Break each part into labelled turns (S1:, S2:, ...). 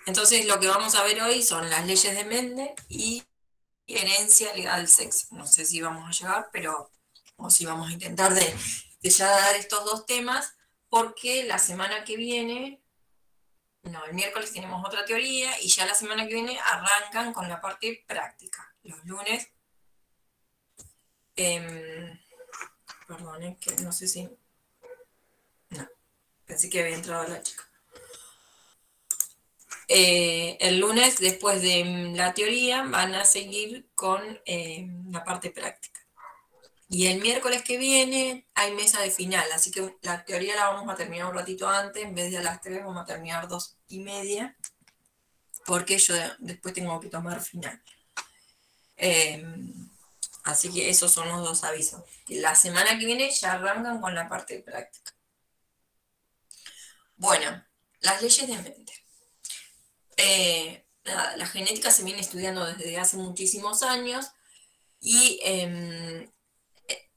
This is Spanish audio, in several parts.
S1: Entonces lo que vamos a ver hoy son las leyes de Mendel y herencia legal del sexo. No sé si vamos a llegar, pero o si vamos a intentar de ya dar estos dos temas, porque la semana que viene, no, el miércoles tenemos otra teoría y ya la semana que viene arrancan con la parte práctica. Los lunes, eh, perdón, que no sé si, no, pensé que había entrado la chica. El lunes, después de la teoría, van a seguir con la parte práctica. Y el miércoles que viene hay mesa de final, así que la teoría la vamos a terminar un ratito antes, en vez de a las 3 vamos a terminar 2:30, porque yo después tengo que tomar final. Eh, Así que esos son los dos avisos. La semana que viene ya arrancan con la parte práctica. Bueno, las leyes de Mendel. La genética se viene estudiando desde hace muchísimos años y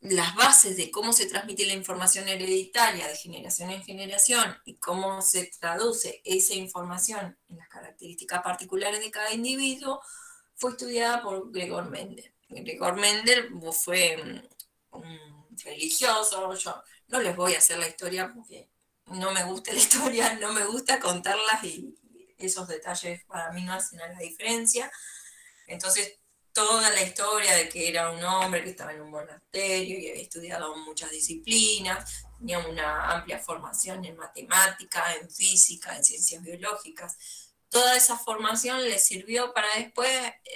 S1: las bases de cómo se transmite la información hereditaria de generación en generación y cómo se traduce esa información en las características particulares de cada individuo fue estudiada por Gregor Mendel. Gregor Mendel fue un religioso. Yo no les voy a hacer la historia porque no me gusta la historia, no me gusta contarlas y esos detalles para mí no hacen la diferencia. Entonces, toda la historia de que era un hombre que estaba en un monasterio y había estudiado muchas disciplinas, tenía una amplia formación en matemática, en física, en ciencias biológicas. Toda esa formación le sirvió para después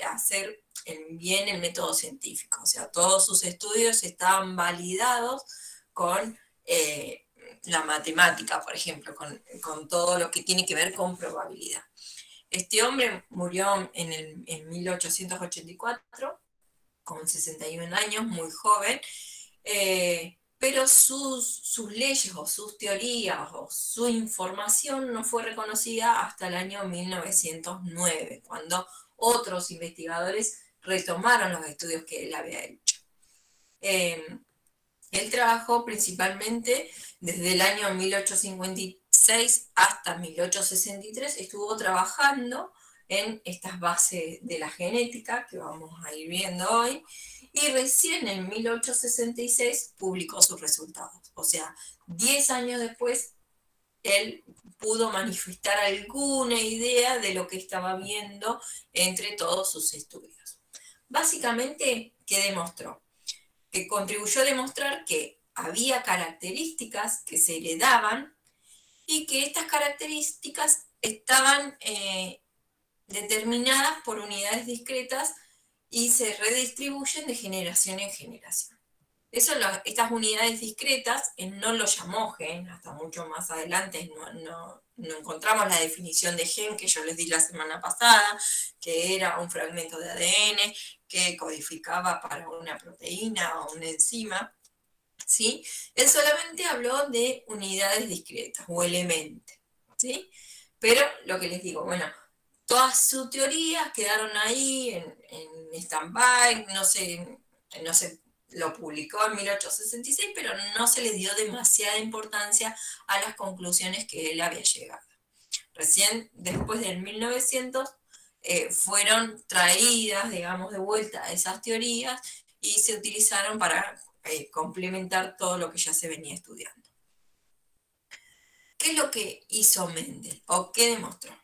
S1: hacer bien el método científico. O sea, todos sus estudios estaban validados con la matemática, por ejemplo, con todo lo que tiene que ver con probabilidad. Este hombre murió en 1884, con 61 años, muy joven, pero sus leyes o sus teorías o su información no fue reconocida hasta el año 1909, cuando otros investigadores retomaron los estudios que él había hecho. Eh, Él trabajó principalmente desde el año 1856 hasta 1863, estuvo trabajando en estas bases de la genética que vamos a ir viendo hoy, y recién en 1866 publicó sus resultados. O sea, 10 años después, él pudo manifestar alguna idea de lo que estaba viendo entre todos sus estudios. Básicamente, ¿qué demostró? Que contribuyó a demostrar que había características que se heredaban y que estas características estaban determinadas por unidades discretas y se redistribuyen de generación en generación. Estas unidades discretas, no lo llamó gen, hasta mucho más adelante no encontramos la definición de gen que yo les di la semana pasada, que era un fragmento de ADN que codificaba para una proteína o una enzima, ¿sí? Él solamente habló de unidades discretas o elementos, ¿sí? Pero lo que les digo, bueno, todas sus teorías quedaron ahí en stand-by, no sé, lo publicó en 1866, pero no se le dio demasiada importancia a las conclusiones que él había llegado. Recién después del 1900 fueron traídas, digamos, de vuelta esas teorías y se utilizaron para complementar todo lo que ya se venía estudiando. ¿Qué es lo que hizo Mendel o qué demostró?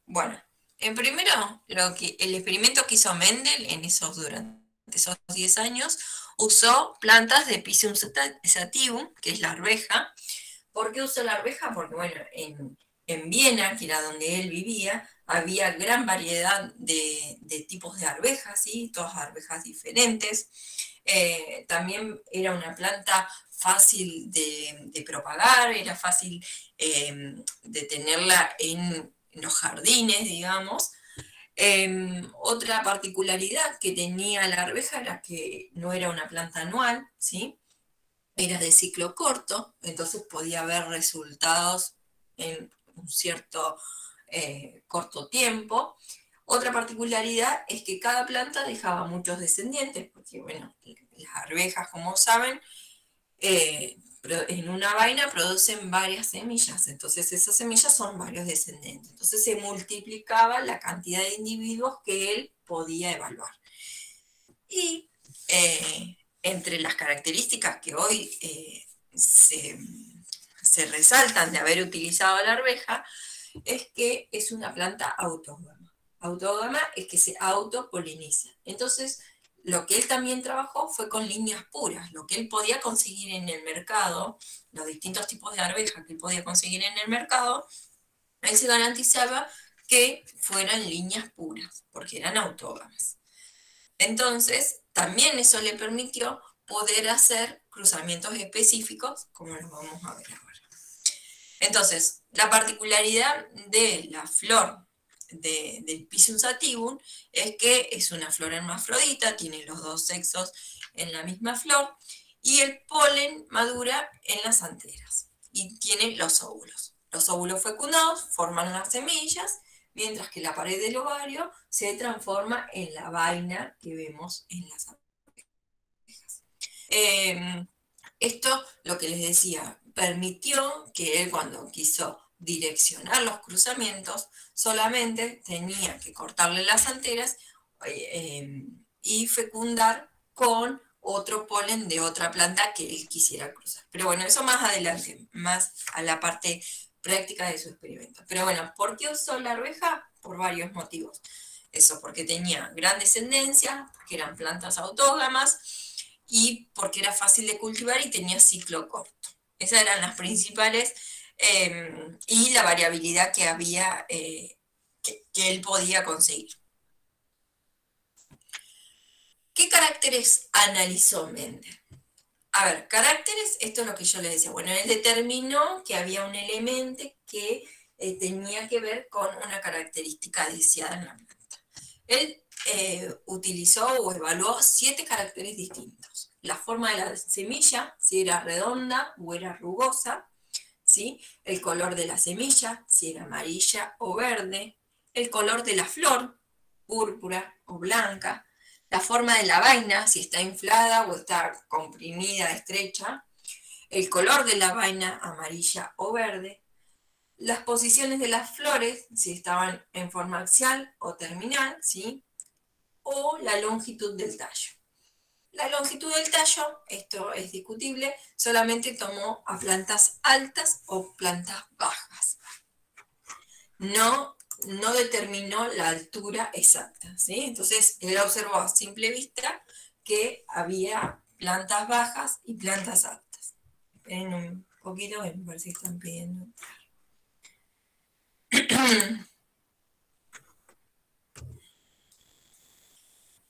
S1: Bueno, en primero, el experimento que hizo Mendel durante esos 10 años, usó plantas de Pisum sativum, que es la arveja. ¿Por qué usó la arveja? Porque, bueno, en Viena, que era donde él vivía, había gran variedad de tipos de arvejas, ¿sí? Todas arvejas diferentes. También era una planta fácil de propagar, era fácil de tenerla en los jardines, digamos. Otra particularidad que tenía la arveja era que no era una planta anual, ¿sí? Era de ciclo corto, entonces podía haber resultados en un cierto corto tiempo. Otra particularidad es que cada planta dejaba muchos descendientes, porque bueno, las arvejas, como saben, en una vaina producen varias semillas, entonces esas semillas son varios descendentes. Entonces se multiplicaba la cantidad de individuos que él podía evaluar. Y entre las características que hoy se resaltan de haber utilizado la arveja, es que es una planta autógama. Autógama es que se autopoliniza. Entonces, lo que él también trabajó fue con líneas puras, lo que él podía conseguir en el mercado, los distintos tipos de arvejas que él podía conseguir en el mercado, él se garantizaba que fueran líneas puras, porque eran autógamas. Entonces, también eso le permitió poder hacer cruzamientos específicos, como los vamos a ver ahora. Entonces, la particularidad de la flor del Pisum sativum es que es una flor hermafrodita, tiene los dos sexos en la misma flor, y el polen madura en las anteras, y tiene los óvulos. Los óvulos fecundados forman las semillas, mientras que la pared del ovario se transforma en la vaina que vemos en las abejas. Esto, lo que les decía, permitió que él, cuando quiso direccionar los cruzamientos, solamente tenía que cortarle las anteras y fecundar con otro polen de otra planta que él quisiera cruzar. Pero bueno, eso más adelante, más a la parte práctica de su experimento. Pero bueno, ¿por qué usó la arveja? Por varios motivos. Eso, porque tenía gran descendencia, porque eran plantas autógamas y porque era fácil de cultivar y tenía ciclo corto. Esas eran las principales, y la variabilidad que había, que él podía conseguir. ¿Qué caracteres analizó Mendel? A ver, caracteres, esto es lo que yo le decía. Bueno, él determinó que había un elemento que tenía que ver con una característica deseada en la planta. Él utilizó o evaluó 7 caracteres distintos. La forma de la semilla, si era redonda o era rugosa, ¿sí? El color de la semilla, si era amarilla o verde, el color de la flor, púrpura o blanca, la forma de la vaina, si está inflada o está comprimida, estrecha, el color de la vaina, amarilla o verde, las posiciones de las flores, si estaban en forma axial o terminal, ¿sí? O la longitud del tallo. La longitud del tallo, esto es discutible, solamente tomó a plantas altas o plantas bajas. No determinó la altura exacta, ¿sí? Entonces, él observó a simple vista que había plantas bajas y plantas altas. Esperen un poquito, me parece que están pidiendo.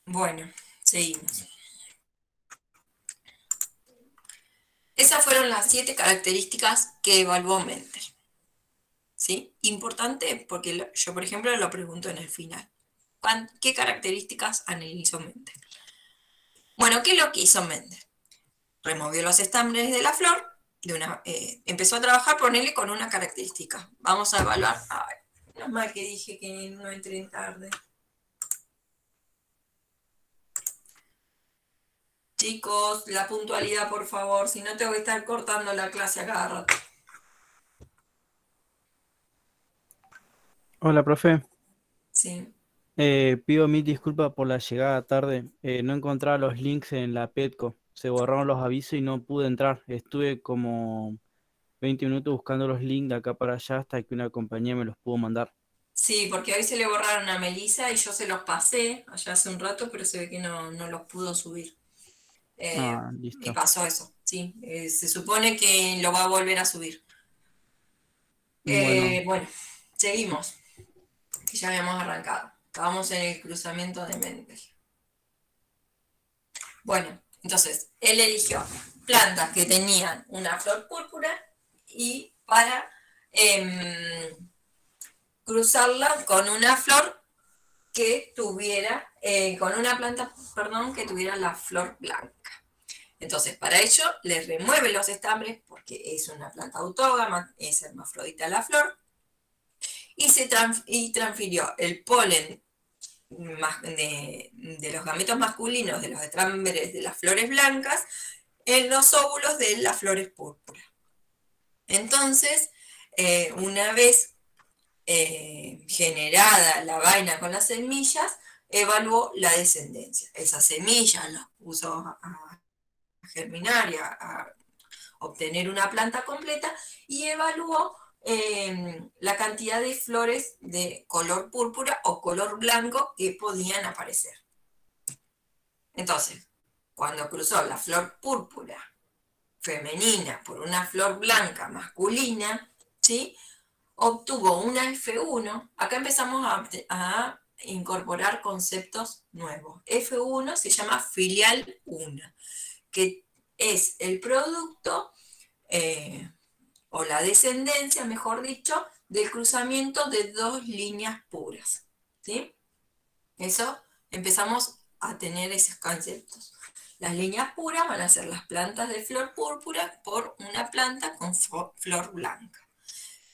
S1: Bueno, seguimos. Esas fueron las 7 características que evaluó Mendel. ¿Sí? Importante porque yo, por ejemplo, lo pregunto en el final. ¿Qué características analizó Mendel? Bueno, ¿qué es lo que hizo Mendel? Removió los estambres de la flor, empezó a trabajar, ponerle con una característica. Vamos a evaluar. Ay, no es mal que dije que no entré tarde. Chicos, la puntualidad, por favor, si no tengo que estar cortando la clase a cada rato.
S2: Hola, profe.
S1: Sí.
S2: Pido mil disculpas por la llegada tarde. No encontraba los links en la Petco. Se borraron los avisos y no pude entrar. Estuve como 20 minutos buscando los links de acá para allá hasta que una compañía me los pudo mandar.
S1: Sí, porque hoy se le borraron a Melissa y yo se los pasé allá hace un rato, pero se ve que no los pudo subir.
S2: Ah,
S1: Y
S2: listo.
S1: pasó eso, sí. Se supone que lo va a volver a subir.
S2: Bueno,
S1: Bueno, seguimos, que ya habíamos arrancado. Estábamos en el cruzamiento de Mendel. Bueno, entonces, él eligió plantas que tenían una flor púrpura y para cruzarla con una flor que tuviera, con una planta, perdón, que tuviera la flor blanca. Entonces, para ello, le remueve los estambres, porque es una planta autógama, es hermafrodita la flor, y transfirió el polen de los gametos masculinos de los estambres de las flores blancas en los óvulos de las flores púrpuras. Entonces, una vez generada la vaina con las semillas, evaluó la descendencia. Esas semillas las puso a germinar y a obtener una planta completa y evaluó la cantidad de flores de color púrpura o color blanco que podían aparecer. Entonces, cuando cruzó la flor púrpura femenina por una flor blanca masculina, ¿sí? Obtuvo una F1. Acá empezamos a incorporar conceptos nuevos. F1 se llama filial 1, que es el producto o la descendencia, mejor dicho, del cruzamiento de dos líneas puras. ¿Sí? Eso empezamos a tener esos conceptos. Las líneas puras van a ser las plantas de flor púrpura por una planta con flor blanca.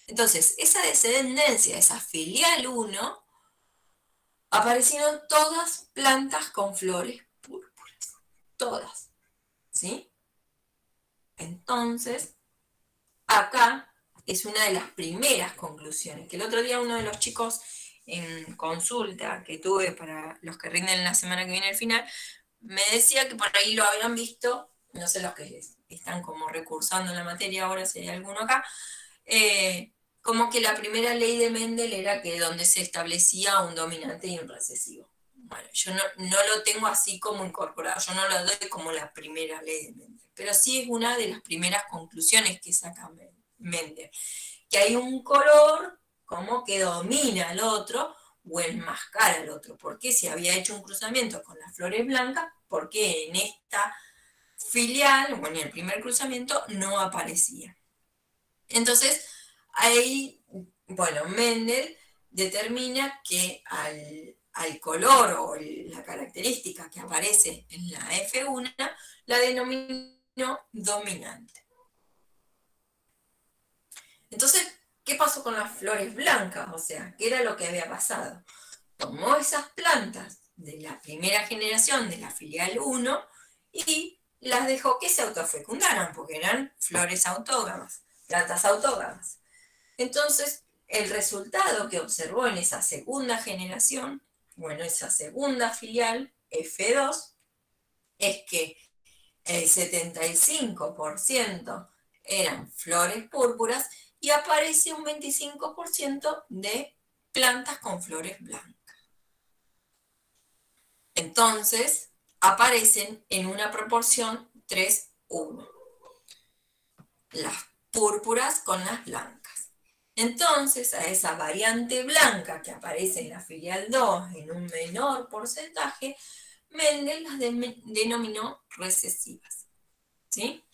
S1: Entonces, esa descendencia, esa filial 1, aparecieron todas plantas con flores púrpuras. Todas. ¿Sí? Entonces, acá es una de las primeras conclusiones, que el otro día uno de los chicos en consulta que tuve para los que rinden la semana que viene al final, me decía que por ahí lo habían visto, no sé los que están como recursando en la materia ahora, si hay alguno acá, como que la primera ley de Mendel era que donde se establecía un dominante y un recesivo. Bueno, yo no lo tengo así como incorporado, yo no lo doy como la primera ley de Mendel, pero sí es una de las primeras conclusiones que saca Mendel, que hay un color como que domina al otro o enmascara al otro. ¿Por qué? Si había hecho un cruzamiento con las flores blancas, ¿por qué en esta filial o en el primer cruzamiento no aparecía? Entonces, ahí, bueno, Mendel determina que al color o la característica que aparece en la F1 la denominó dominante. Entonces, ¿qué pasó con las flores blancas? O sea, ¿qué era lo que había pasado? Tomó esas plantas de la primera generación de la filial 1 y las dejó que se autofecundaran, porque eran flores autógamas, plantas autógamas. Entonces, el resultado que observó en esa segunda generación, bueno, esa segunda filial, F2, es que el 75% eran flores púrpuras y aparece un 25% de plantas con flores blancas. Entonces, aparecen en una proporción 3:1. Las púrpuras con las blancas. Entonces, a esa variante blanca que aparece en la filial 2 en un menor porcentaje, Mendel las denominó recesivas. ¿Sí?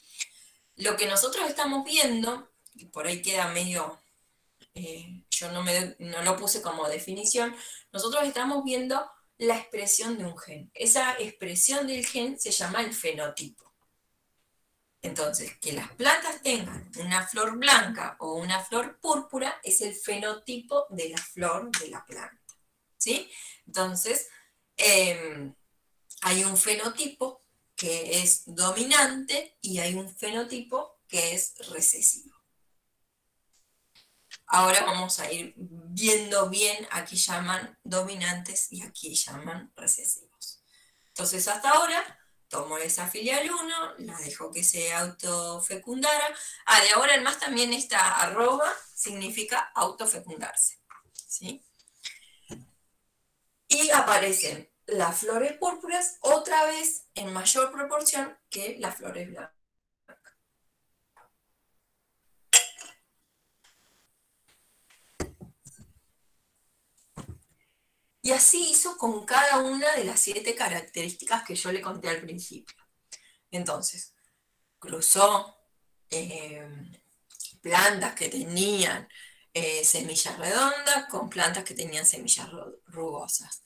S1: Lo que nosotros estamos viendo, y por ahí queda medio, yo no lo puse como definición, nosotros estamos viendo la expresión de un gen. Esa expresión del gen se llama el fenotipo. Entonces, que las plantas tengan una flor blanca o una flor púrpura es el fenotipo de la flor de la planta. ¿Sí? Entonces, hay un fenotipo que es dominante y hay un fenotipo que es recesivo. Ahora vamos a ir viendo bien, aquí llaman dominantes y aquí llaman recesivos. Entonces, hasta ahora tomó esa filial 1, la dejó que se autofecundara. De ahora en más también esta arroba significa autofecundarse. ¿Sí? Y aparecen las flores púrpuras otra vez en mayor proporción que las flores blancas. Y así hizo con cada una de las 7 características que yo le conté al principio. Entonces, cruzó plantas que tenían semillas redondas con plantas que tenían semillas rugosas.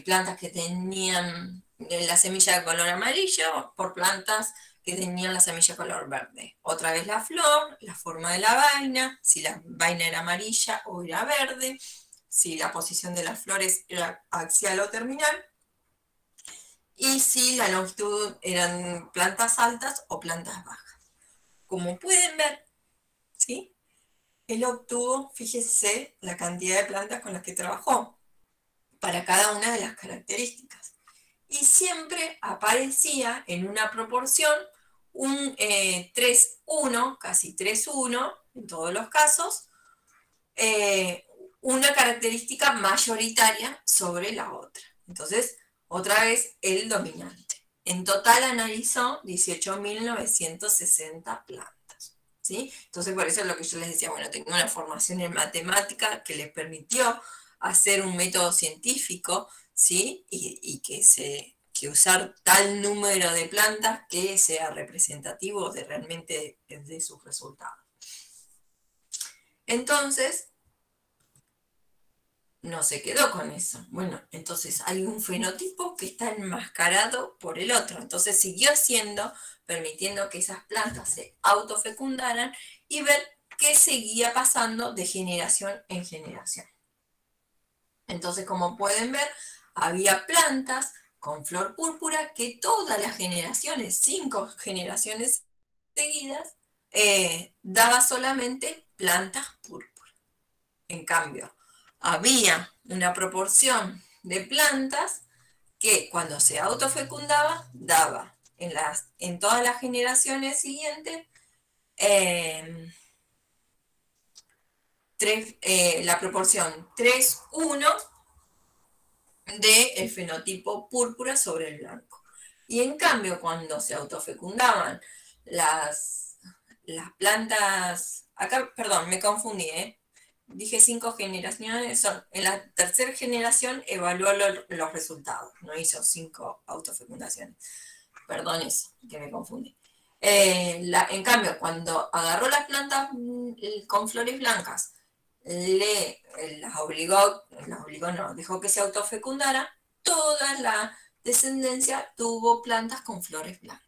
S1: Plantas que tenían la semilla de color amarillo por plantas que tenían la semilla de color verde. Otra vez la flor, la forma de la vaina, si la vaina era amarilla o era verde, si la posición de las flores era axial o terminal, y si la longitud eran plantas altas o plantas bajas. Como pueden ver, ¿sí? Él obtuvo, fíjese, la cantidad de plantas con las que trabajó para cada una de las características. Y siempre aparecía en una proporción un 3:1, casi 3:1 en todos los casos, una característica mayoritaria sobre la otra. Entonces, otra vez, el dominante. En total analizó 18.960 plantas. ¿Sí? Entonces, por eso es lo que yo les decía, bueno, tengo una formación en matemática que les permitió hacer un método científico, ¿sí? Y que usar tal número de plantas que sea representativo de realmente de sus resultados. Entonces, no se quedó con eso. Bueno, entonces hay un fenotipo que está enmascarado por el otro. Entonces siguió haciendo, permitiendo que esas plantas se autofecundaran y ver qué seguía pasando de generación en generación. Entonces, como pueden ver, había plantas con flor púrpura que todas las generaciones, 5 generaciones seguidas, daba solamente plantas púrpuras. En cambio, había una proporción de plantas que cuando se autofecundaba daba en todas las generaciones siguientes la proporción 3:1 del fenotipo púrpura sobre el blanco. Y en cambio, cuando se autofecundaban las plantas, acá, perdón, me confundí, dije 5 generaciones, en la tercera generación evaluó los resultados, no hizo 5 autofecundaciones. Perdón eso, que me confundí. En cambio, cuando agarró las plantas con flores blancas, las obligó, no, dejó que se autofecundara, toda la descendencia tuvo plantas con flores blancas.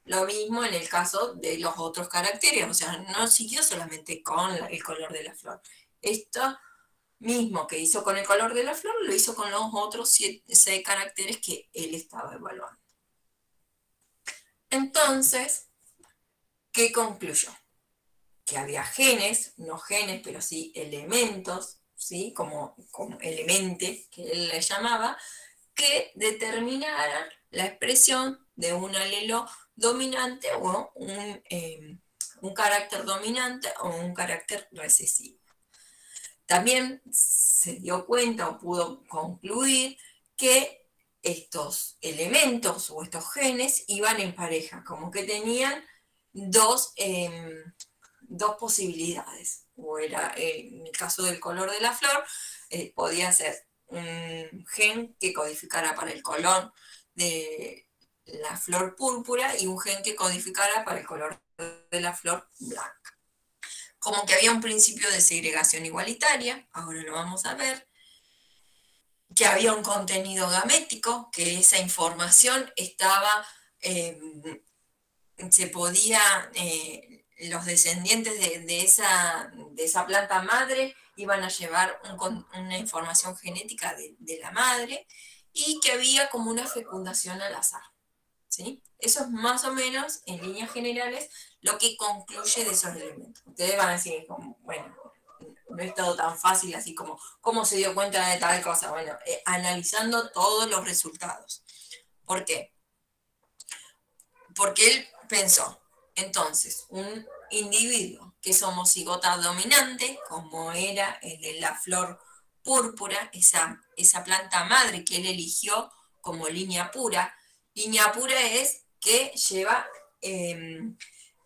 S1: Lo mismo en el caso de los otros caracteres, o sea, no siguió solamente con el color de la flor. Esto mismo que hizo con el color de la flor, lo hizo con los otros 6 caracteres que él estaba evaluando. Entonces, ¿qué concluyó? Que había genes, no genes, pero sí elementos, ¿sí? Como elemente, que él le llamaba, que determinaran la expresión de un alelo dominante o un carácter dominante o un carácter recesivo. También se dio cuenta o pudo concluir que estos elementos o estos genes iban en pareja, como que tenían dos posibilidades. O era, en el caso del color de la flor, podía ser un gen que codificara para el color de la flor púrpura y un gen que codificara para el color de la flor blanca. Como que había un principio de segregación igualitaria, ahora lo vamos a ver, que había un contenido gamético, que esa información estaba, se podía, los descendientes de esa planta madre iban a llevar una información genética de la madre, y que había como una fecundación al azar. ¿Sí? Eso es más o menos, en líneas generales, lo que concluye de esos elementos. Ustedes van a decir, bueno, no es todo tan fácil así como cómo se dio cuenta de tal cosa. Bueno, analizando todos los resultados. ¿Por qué? Porque él pensó, entonces, un individuo que es homocigota dominante, como era el de la flor púrpura, esa planta madre que él eligió como línea pura. Línea pura es que lleva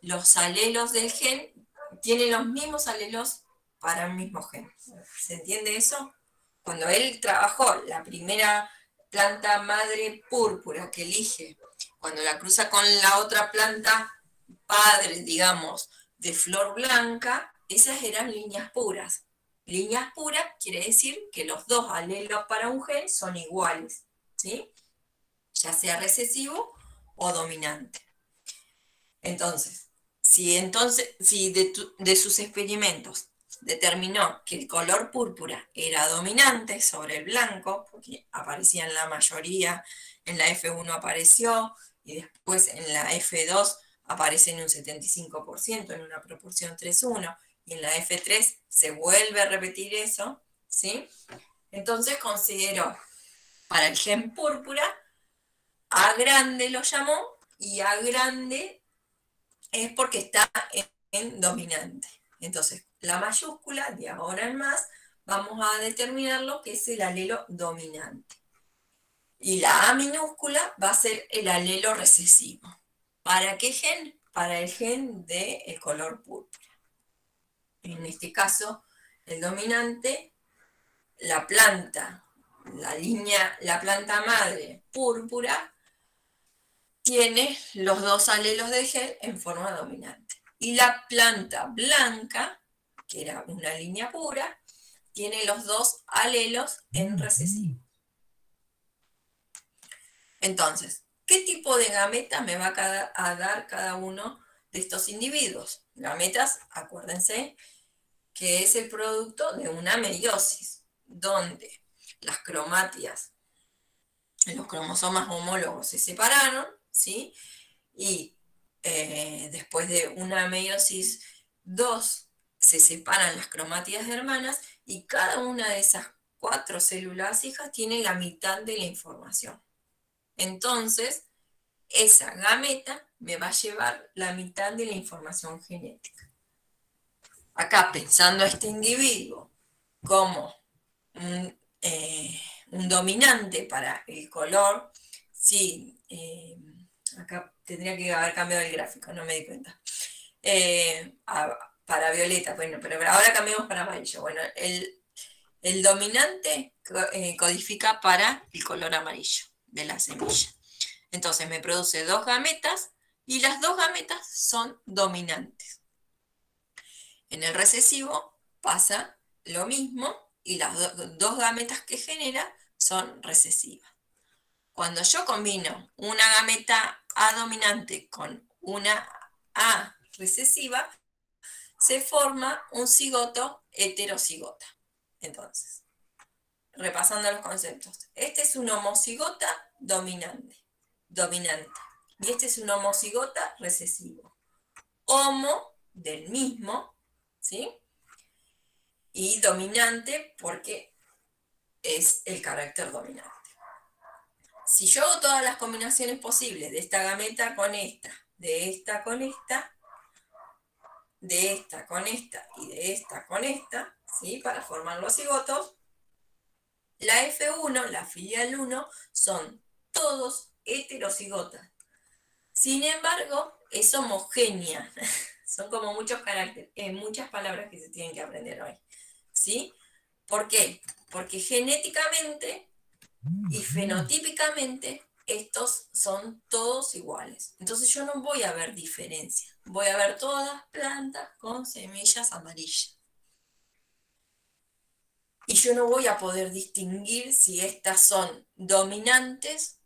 S1: los alelos del gen, tiene los mismos alelos para el mismo gen. ¿Se entiende eso? Cuando él trabajó la primera planta madre púrpura que elige, cuando la cruza con la otra planta padre, digamos, de flor blanca, esas eran líneas puras. Líneas puras quiere decir que los dos alelos para un gen son iguales, ¿sí? Ya sea recesivo o dominante. Entonces, si de sus experimentos determinó que el color púrpura era dominante sobre el blanco, porque aparecía en la mayoría, en la F1 apareció, y después en la F2 aparece en un 75%, en una proporción 3:1, y en la F3 se vuelve a repetir eso, ¿sí? Entonces consideró para el gen púrpura, A grande lo llamó, y A grande es porque está en dominante. Entonces, la mayúscula, de ahora en más, vamos a determinar lo que es el alelo dominante. Y la A minúscula va a ser el alelo recesivo. ¿Para qué gen? Para el gen del color púrpura. En este caso, el dominante, la planta, la planta madre púrpura, tiene los dos alelos de gen en forma dominante. Y la planta blanca, que era una línea pura, tiene los dos alelos en recesivo. Entonces, ¿qué tipo de gameta me va a dar cada uno de estos individuos? Gametas, acuérdense, que es el producto de una meiosis, donde las cromátidas, los cromosomas homólogos se separaron, ¿sí? Y después de una meiosis 2 se separan las cromátidas hermanas y cada una de esas 4 células hijas tiene la mitad de la información. Entonces, esa gameta me va a llevar la mitad de la información genética. Acá, pensando a este individuo como un dominante para el color, sí, acá tendría que haber cambiado el gráfico, no me di cuenta. Para violeta, bueno, pero ahora cambiamos para amarillo. Bueno, el dominante codifica para el color amarillo de la semilla. Entonces me produce 2 gametas y las 2 gametas son dominantes. En el recesivo pasa lo mismo y las 2 gametas que genera son recesivas. Cuando yo combino una gameta A dominante con una A recesiva, se forma un cigoto heterocigota. Entonces, repasando los conceptos, este es un homocigota dominante, y este es un homocigota recesivo. Homo del mismo, ¿sí? Y dominante porque es el carácter dominante. Si yo hago todas las combinaciones posibles de esta gameta con esta, de esta con esta, de esta con esta y de esta con esta, ¿sí? Para formar los cigotos, la F1, la filial 1, son todos heterocigotas. Sin embargo, es homogénea. Son como muchos caracteres, muchas palabras que se tienen que aprender hoy. ¿Sí? ¿Por qué? Porque genéticamente y fenotípicamente estos son todos iguales. Entonces yo no voy a ver diferencia. Voy a ver todas plantas con semillas amarillas. Y yo no voy a poder distinguir si estas son dominantes,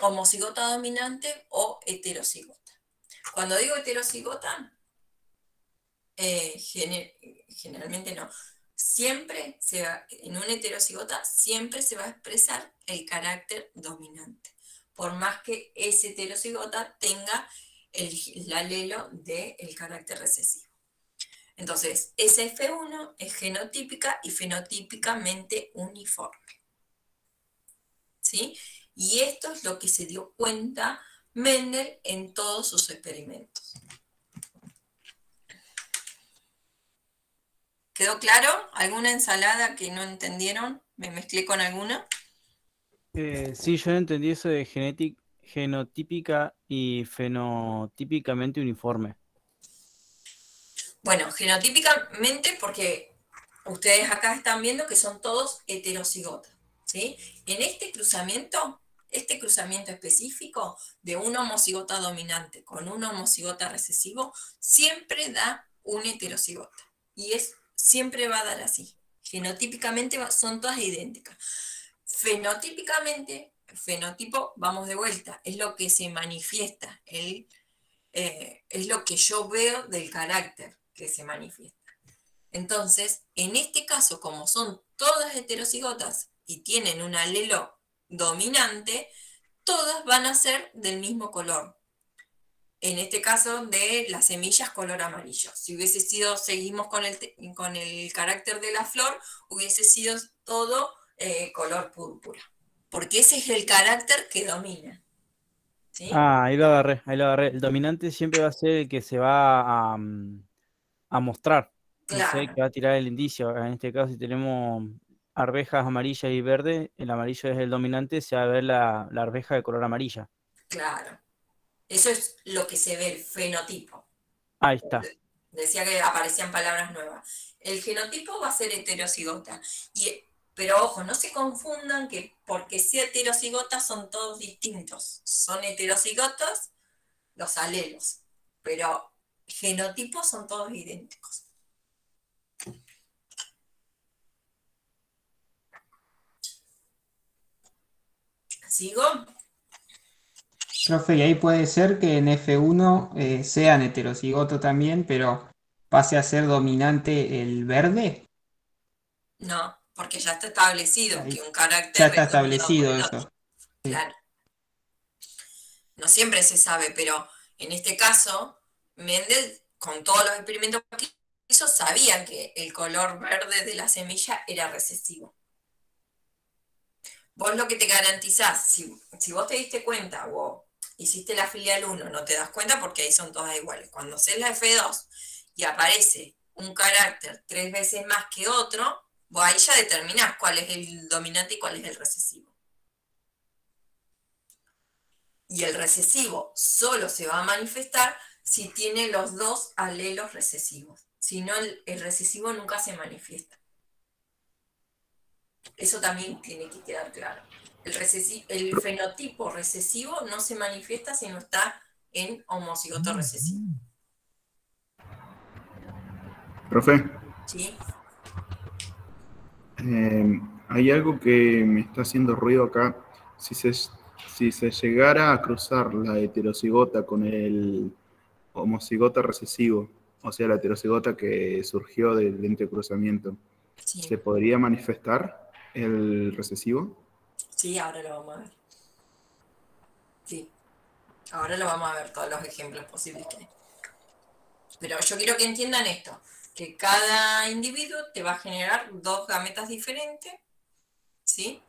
S1: homocigota dominante o heterocigota. Cuando digo heterocigota, generalmente no. Siempre en un heterocigota siempre se va a expresar el carácter dominante, por más que ese heterocigota tenga el alelo del carácter recesivo. Entonces, esa F1 es genotípica y fenotípicamente uniforme. ¿Sí? Y esto es lo que se dio cuenta Mendel en todos sus experimentos. ¿Quedó claro? ¿Alguna ensalada que no entendieron? ¿Me mezclé con alguna?
S2: Sí, yo entendí eso de genotípica y fenotípicamente uniforme.
S1: Bueno, genotípicamente porque ustedes acá están viendo que son todos heterocigotas, ¿sí? En este cruzamiento específico de un homocigota dominante con un homocigota recesivo, siempre da un heterocigota. Y siempre va a dar así. Genotípicamente son todas idénticas. Fenotípicamente, fenotipo, vamos de vuelta, es lo que se manifiesta, es lo que yo veo del carácter que se manifiesta. Entonces, en este caso, como son todas heterocigotas y tienen un alelo dominante, todas van a ser del mismo color. En este caso de las semillas color amarillo. Si hubiese sido, seguimos con el carácter de la flor, hubiese sido todo color púrpura. Porque ese es el carácter que domina. ¿Sí?
S2: Ah, ahí lo agarré, ahí lo agarré. El dominante siempre va a ser el que se va a mostrar. O sea,
S1: Claro,
S2: que va a tirar el indicio. En este caso, si tenemos arvejas amarillas y verdes, el amarillo es el dominante, se va a ver la arveja de color amarilla.
S1: claro. Eso es lo que se ve, el fenotipo.
S2: Ahí está.
S1: Decía que aparecían palabras nuevas. El genotipo va a ser heterocigota. Pero ojo, no se confundan que porque sea heterocigota son todos distintos. Son heterocigotas los alelos, pero genotipos son todos idénticos. ¿Sigo?
S3: Profe, y ahí puede ser que en F1 sean heterocigoto también, pero pase a ser dominante el verde.
S1: No, porque ya está establecido
S3: Ahí
S1: que un
S3: ya
S1: carácter
S3: está
S1: es dominado por
S3: establecido
S1: el otro.
S3: eso. Sí.
S1: Claro, no siempre se sabe, pero en este caso, Mendel, con todos los experimentos que hizo, sabía que el color verde de la semilla era recesivo. Vos lo que te garantizás, si vos te diste cuenta o hiciste la filial 1, no te das cuenta porque ahí son todas iguales. Cuando haces la F2 y aparece un carácter 3 veces más que otro, vos ahí ya determinás cuál es el dominante y cuál es el recesivo. Y el recesivo solo se va a manifestar si tiene los dos alelos recesivos. Si no, el recesivo nunca se manifiesta. Eso también tiene que quedar claro. El fenotipo recesivo no se manifiesta si no está en homocigoto recesivo.
S4: Profe,
S1: ¿Sí?
S4: hay algo que me está haciendo ruido acá. Si se llegara a cruzar la heterocigota con el homocigota recesivo, o sea, la heterocigota que surgió del entrecruzamiento,
S1: Sí.
S4: ¿se podría manifestar el recesivo?
S1: Sí, ahora lo vamos a ver. Sí, ahora lo vamos a ver todos los ejemplos posibles que hay. Pero yo quiero que entiendan esto, que cada individuo te va a generar dos gametas diferentes, ¿sí?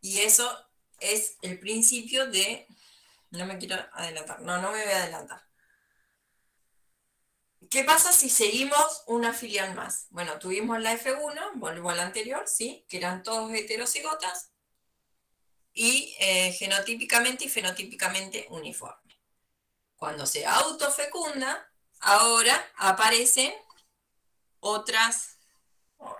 S1: Y eso es el principio de... No me quiero adelantar, no me voy a adelantar. ¿Qué pasa si seguimos una filial más? Bueno, tuvimos la F1, vuelvo a la anterior, ¿sí? Que eran todos heterocigotas y genotípicamente y fenotípicamente uniformes. Cuando se autofecunda, ahora aparecen otras... Oh,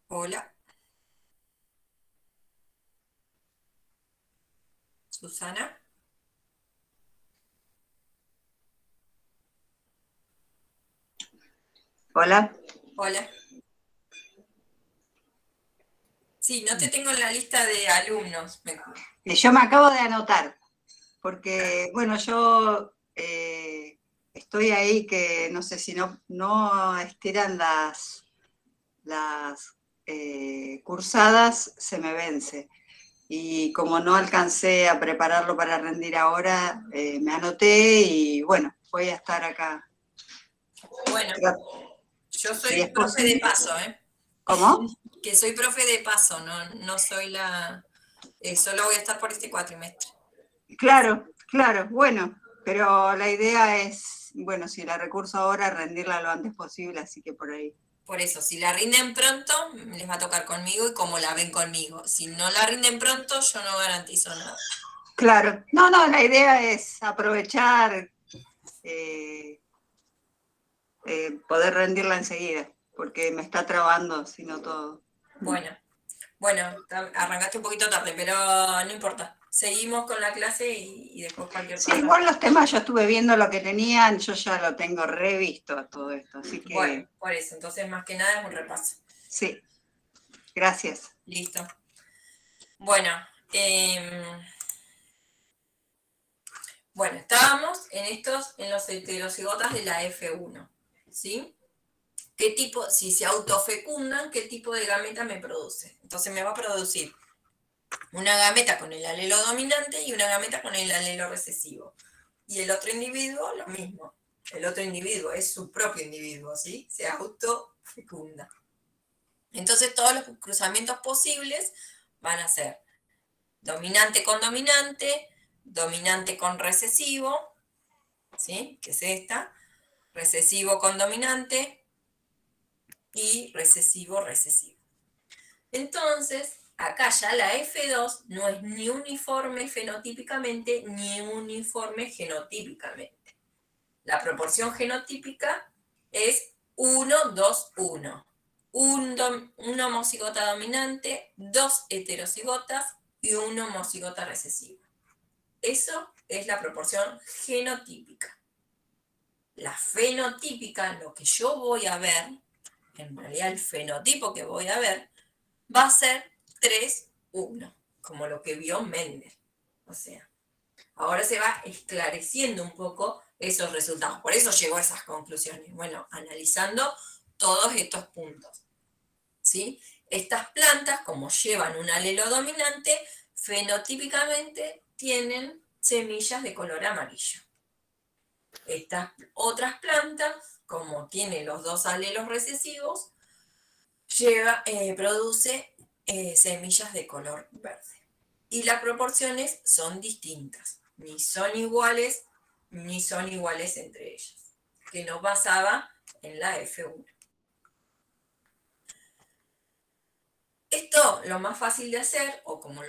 S1: hola, Susana.
S5: Hola.
S1: Hola. Sí, no te tengo en la lista de alumnos.
S5: Yo me acabo de anotar, porque, bueno, yo estoy ahí que no sé si no estiran las cursadas, se me vence. Y como no alcancé a prepararlo para rendir ahora, me anoté y, bueno, voy a estar acá.
S1: Bueno, yo soy
S5: Si es
S1: profe de
S5: posible.
S1: paso, ¿eh?
S5: ¿Cómo?
S1: Que soy profe de paso, no soy la... solo voy a estar por este cuatrimestre.
S5: Claro, bueno, pero la idea es, bueno, si la recurso ahora, rendirla lo antes posible, así que por ahí.
S1: Por eso, si la rinden pronto, les va a tocar conmigo y como la ven conmigo. Si no la rinden pronto, yo no garantizo nada.
S5: Claro, no, la idea es aprovechar, poder rendirla enseguida, porque me está trabando, sino todo.
S1: Bueno, arrancaste un poquito tarde, pero no importa. Seguimos con la clase y después cualquier cosa.
S5: Sí, igual los temas yo estuve viendo lo que tenían, yo ya lo tengo revisto todo esto, así que...
S1: Bueno, por eso, entonces más que nada es un repaso.
S5: Sí, gracias.
S1: Listo. Bueno, Bueno, estábamos en los heterocigotas de la F1, ¿sí? ¿Qué tipo, si se autofecundan, qué tipo de gameta me produce? Entonces me va a producir una gameta con el alelo dominante y una gameta con el alelo recesivo. Y el otro individuo, lo mismo. El otro individuo es su propio individuo, ¿sí? Se autofecunda. Entonces todos los cruzamientos posibles van a ser dominante con recesivo, ¿sí? Que es esta, recesivo con dominante y recesivo. Entonces, acá ya la F2 no es ni uniforme fenotípicamente ni uniforme genotípicamente. La proporción genotípica es 1, 2, 1. Una homocigota dominante, 2 heterocigotas y una homocigota recesiva. Eso es la proporción genotípica. La fenotípica, lo que yo voy a ver, en realidad el fenotipo que voy a ver, va a ser 3, 1, como lo que vio Mendel. O sea, ahora se va esclareciendo un poco esos resultados. Por eso llegó a esas conclusiones. Bueno, analizando todos estos puntos, ¿sí? Estas plantas, como llevan un alelo dominante, fenotípicamente tienen semillas de color amarillo. Estas otras plantas, como tienen los dos alelos recesivos, produce semillas de color verde. Y las proporciones son distintas, ni son iguales entre ellas, que nos basaba en la F1. Esto lo más fácil de hacer, o como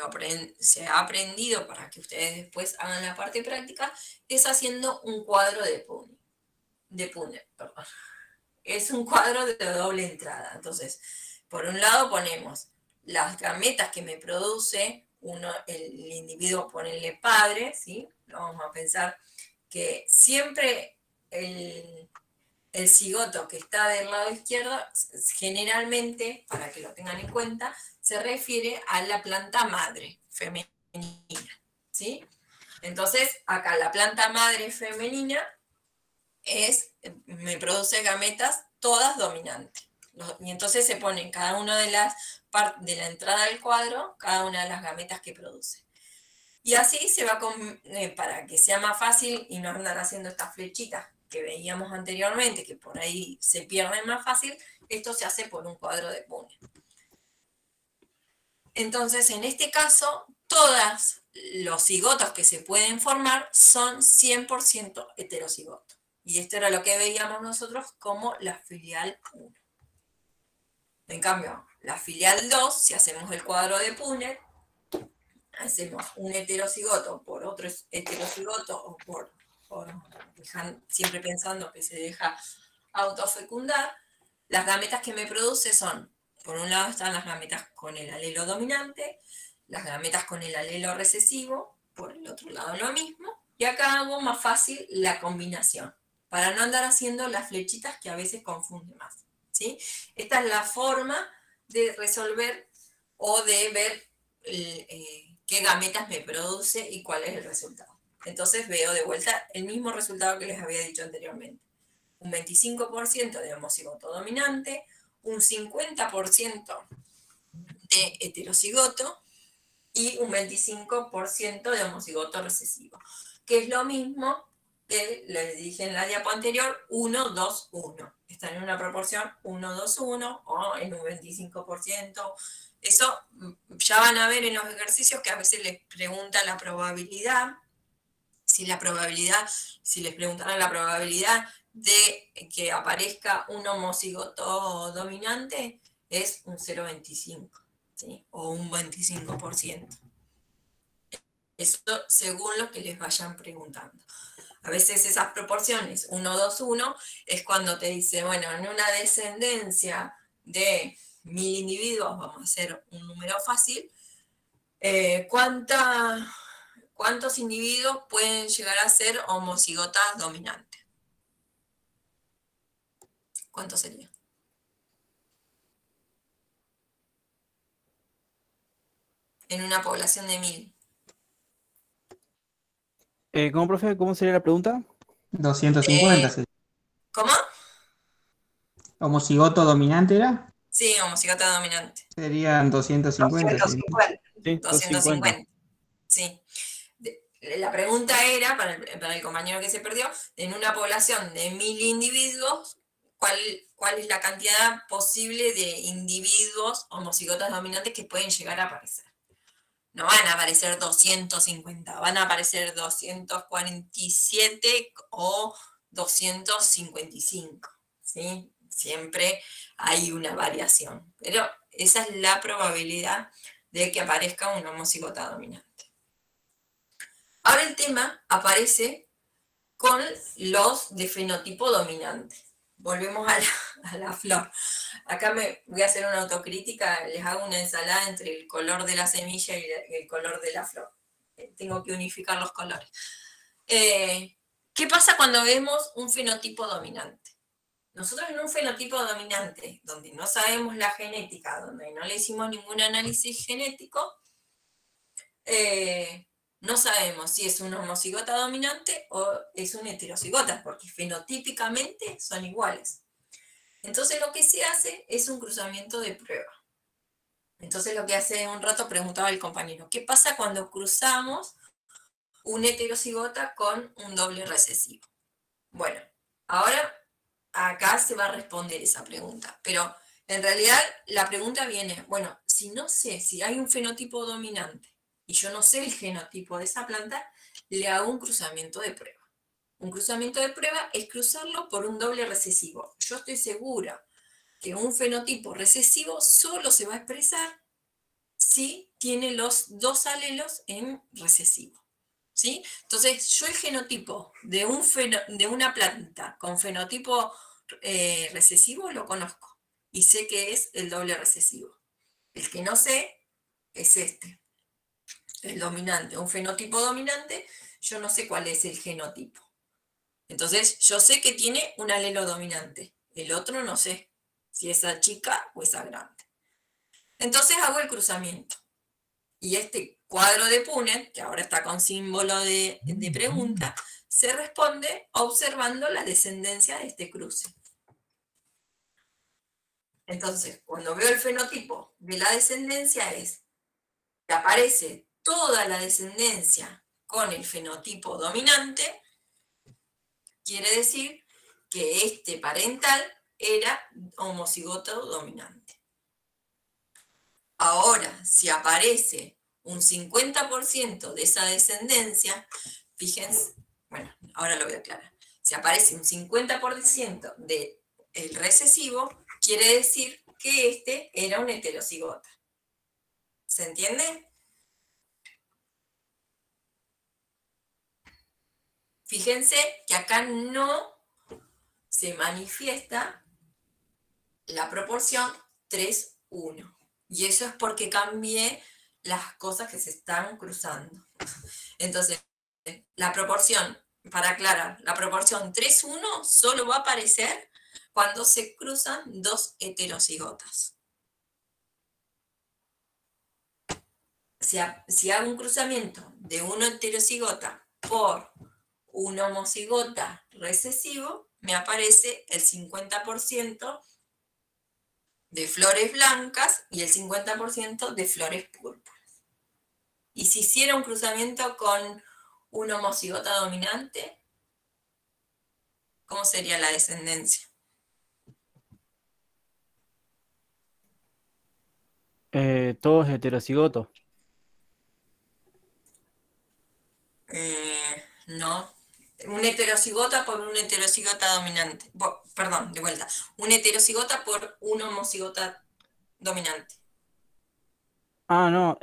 S1: se ha aprendido para que ustedes después hagan la parte práctica, es haciendo un cuadro de Punnett. Es un cuadro de doble entrada. Entonces, por un lado ponemos las gametas que me produce el individuo, ponerle padre, ¿sí? Vamos a pensar que siempre el cigoto que está del lado izquierdo, generalmente, para que lo tengan en cuenta, se refiere a la planta madre femenina, ¿sí? Entonces, acá la planta madre femenina me produce gametas todas dominantes. Y entonces se ponen cada una de la entrada del cuadro, cada una de las gametas que produce. Y así se va para que sea más fácil y no andar haciendo estas flechitas que veíamos anteriormente, que por ahí se pierden más fácil, esto se hace por un cuadro de Punnett. Entonces, en este caso, todos los cigotos que se pueden formar son 100% heterocigotos. Y esto era lo que veíamos nosotros como la filial 1. En cambio, la filial 2, si hacemos el cuadro de Punnett, hacemos un heterocigoto por otro heterocigoto o siempre pensando que se deja autofecundar, las gametas que me produce son, por un lado están las gametas con el alelo dominante, las gametas con el alelo recesivo, por el otro lado lo mismo, y acá hago más fácil la combinación, para no andar haciendo las flechitas que a veces confunden más, ¿sí? Esta es la forma de resolver o de ver qué gametas me produce y cuál es el resultado. Entonces veo de vuelta el mismo resultado que les había dicho anteriormente. Un 25% de homocigoto dominante, un 50% de heterocigoto y un 25% de homocigoto recesivo, que es lo mismo que les dije en la diapo anterior, 1, 2, 1. Están en una proporción 1, 2, 1 o en un 25%. Eso ya van a ver en los ejercicios que a veces les preguntan la probabilidad, si les preguntaran la probabilidad de que aparezca un homocigoto dominante, es un 0,25, ¿sí? O un 25%. Eso según lo que les vayan preguntando. A veces esas proporciones, 1, 2, 1, es cuando te dice, bueno, en una descendencia de 1000 individuos, vamos a hacer un número fácil, ¿cuántos individuos pueden llegar a ser homocigotas dominantes? ¿Cuánto sería? en una población de 1000.
S2: ¿Cómo, profe? ¿Cómo sería la pregunta?
S3: 250 sería.
S1: ¿Cómo?
S3: ¿Homocigoto dominante era?
S1: Sí, homocigota dominante.
S3: Serían 250, sería.
S5: 250.
S2: Sí, 250.
S1: 250. Sí. La pregunta era, para el compañero que se perdió, en una población de 1000 individuos, ¿cuál es la cantidad posible de individuos homocigotas dominantes que pueden llegar a aparecer? No van a aparecer 250, van a aparecer 247 o 255, ¿sí? Siempre hay una variación, pero esa es la probabilidad de que aparezca una homocigota dominante. Ahora el tema aparece con los de fenotipo dominante. Volvemos a la flor. Acá me voy a hacer una autocrítica, les hago una ensalada entre el color de la semilla y el color de la flor. Tengo que unificar los colores. ¿Qué pasa cuando vemos un fenotipo dominante? Nosotros en un fenotipo dominante, donde no sabemos la genética, donde no le hicimos ningún análisis genético, no sabemos si es una homocigota dominante o es una heterocigota, porque fenotípicamente son iguales. Entonces lo que se hace es un cruzamiento de prueba. Entonces lo que hace un rato preguntaba el compañero, ¿qué pasa cuando cruzamos un heterocigota con un doble recesivo? Bueno, ahora acá se va a responder esa pregunta, pero en realidad la pregunta viene, bueno, si no sé si hay un fenotipo dominante y yo no sé el genotipo de esa planta, le hago un cruzamiento de prueba. Un cruzamiento de prueba es cruzarlo por un doble recesivo. Yo estoy segura que un fenotipo recesivo solo se va a expresar si tiene los dos alelos en recesivo. ¿Sí? Entonces, yo el genotipo de una planta con fenotipo recesivo lo conozco y sé que es el doble recesivo. El que no sé es este, el dominante. Un fenotipo dominante, yo no sé cuál es el genotipo. Entonces, yo sé que tiene un alelo dominante. El otro no sé si es esa chica o esa grande. Entonces hago el cruzamiento. Y este cuadro de Punnett, que ahora está con símbolo de pregunta, se responde observando la descendencia de este cruce. Entonces, cuando veo el fenotipo de la descendencia es que aparece toda la descendencia con el fenotipo dominante, quiere decir que este parental era homocigoto dominante. Ahora, si aparece un 50% de esa descendencia, fíjense, bueno, ahora lo voy a aclarar. Si aparece un 50% del recesivo, quiere decir que este era un heterocigota. ¿Se entiende? Fíjense que acá no se manifiesta la proporción 3:1. Y eso es porque cambié las cosas que se están cruzando. Entonces, la proporción, para aclarar, la proporción 3:1 solo va a aparecer cuando se cruzan dos heterocigotas. Si hago un cruzamiento de un heterocigota por un homocigota recesivo, me aparece el 50% de flores blancas y el 50% de flores púrpuras. Y si hiciera un cruzamiento con un homocigota dominante, ¿cómo sería la descendencia?
S2: Todos heterocigotos.
S1: No. Un heterocigota por un heterocigota dominante. Perdón, de vuelta. Un heterocigota por un homocigota dominante.
S2: Ah, no,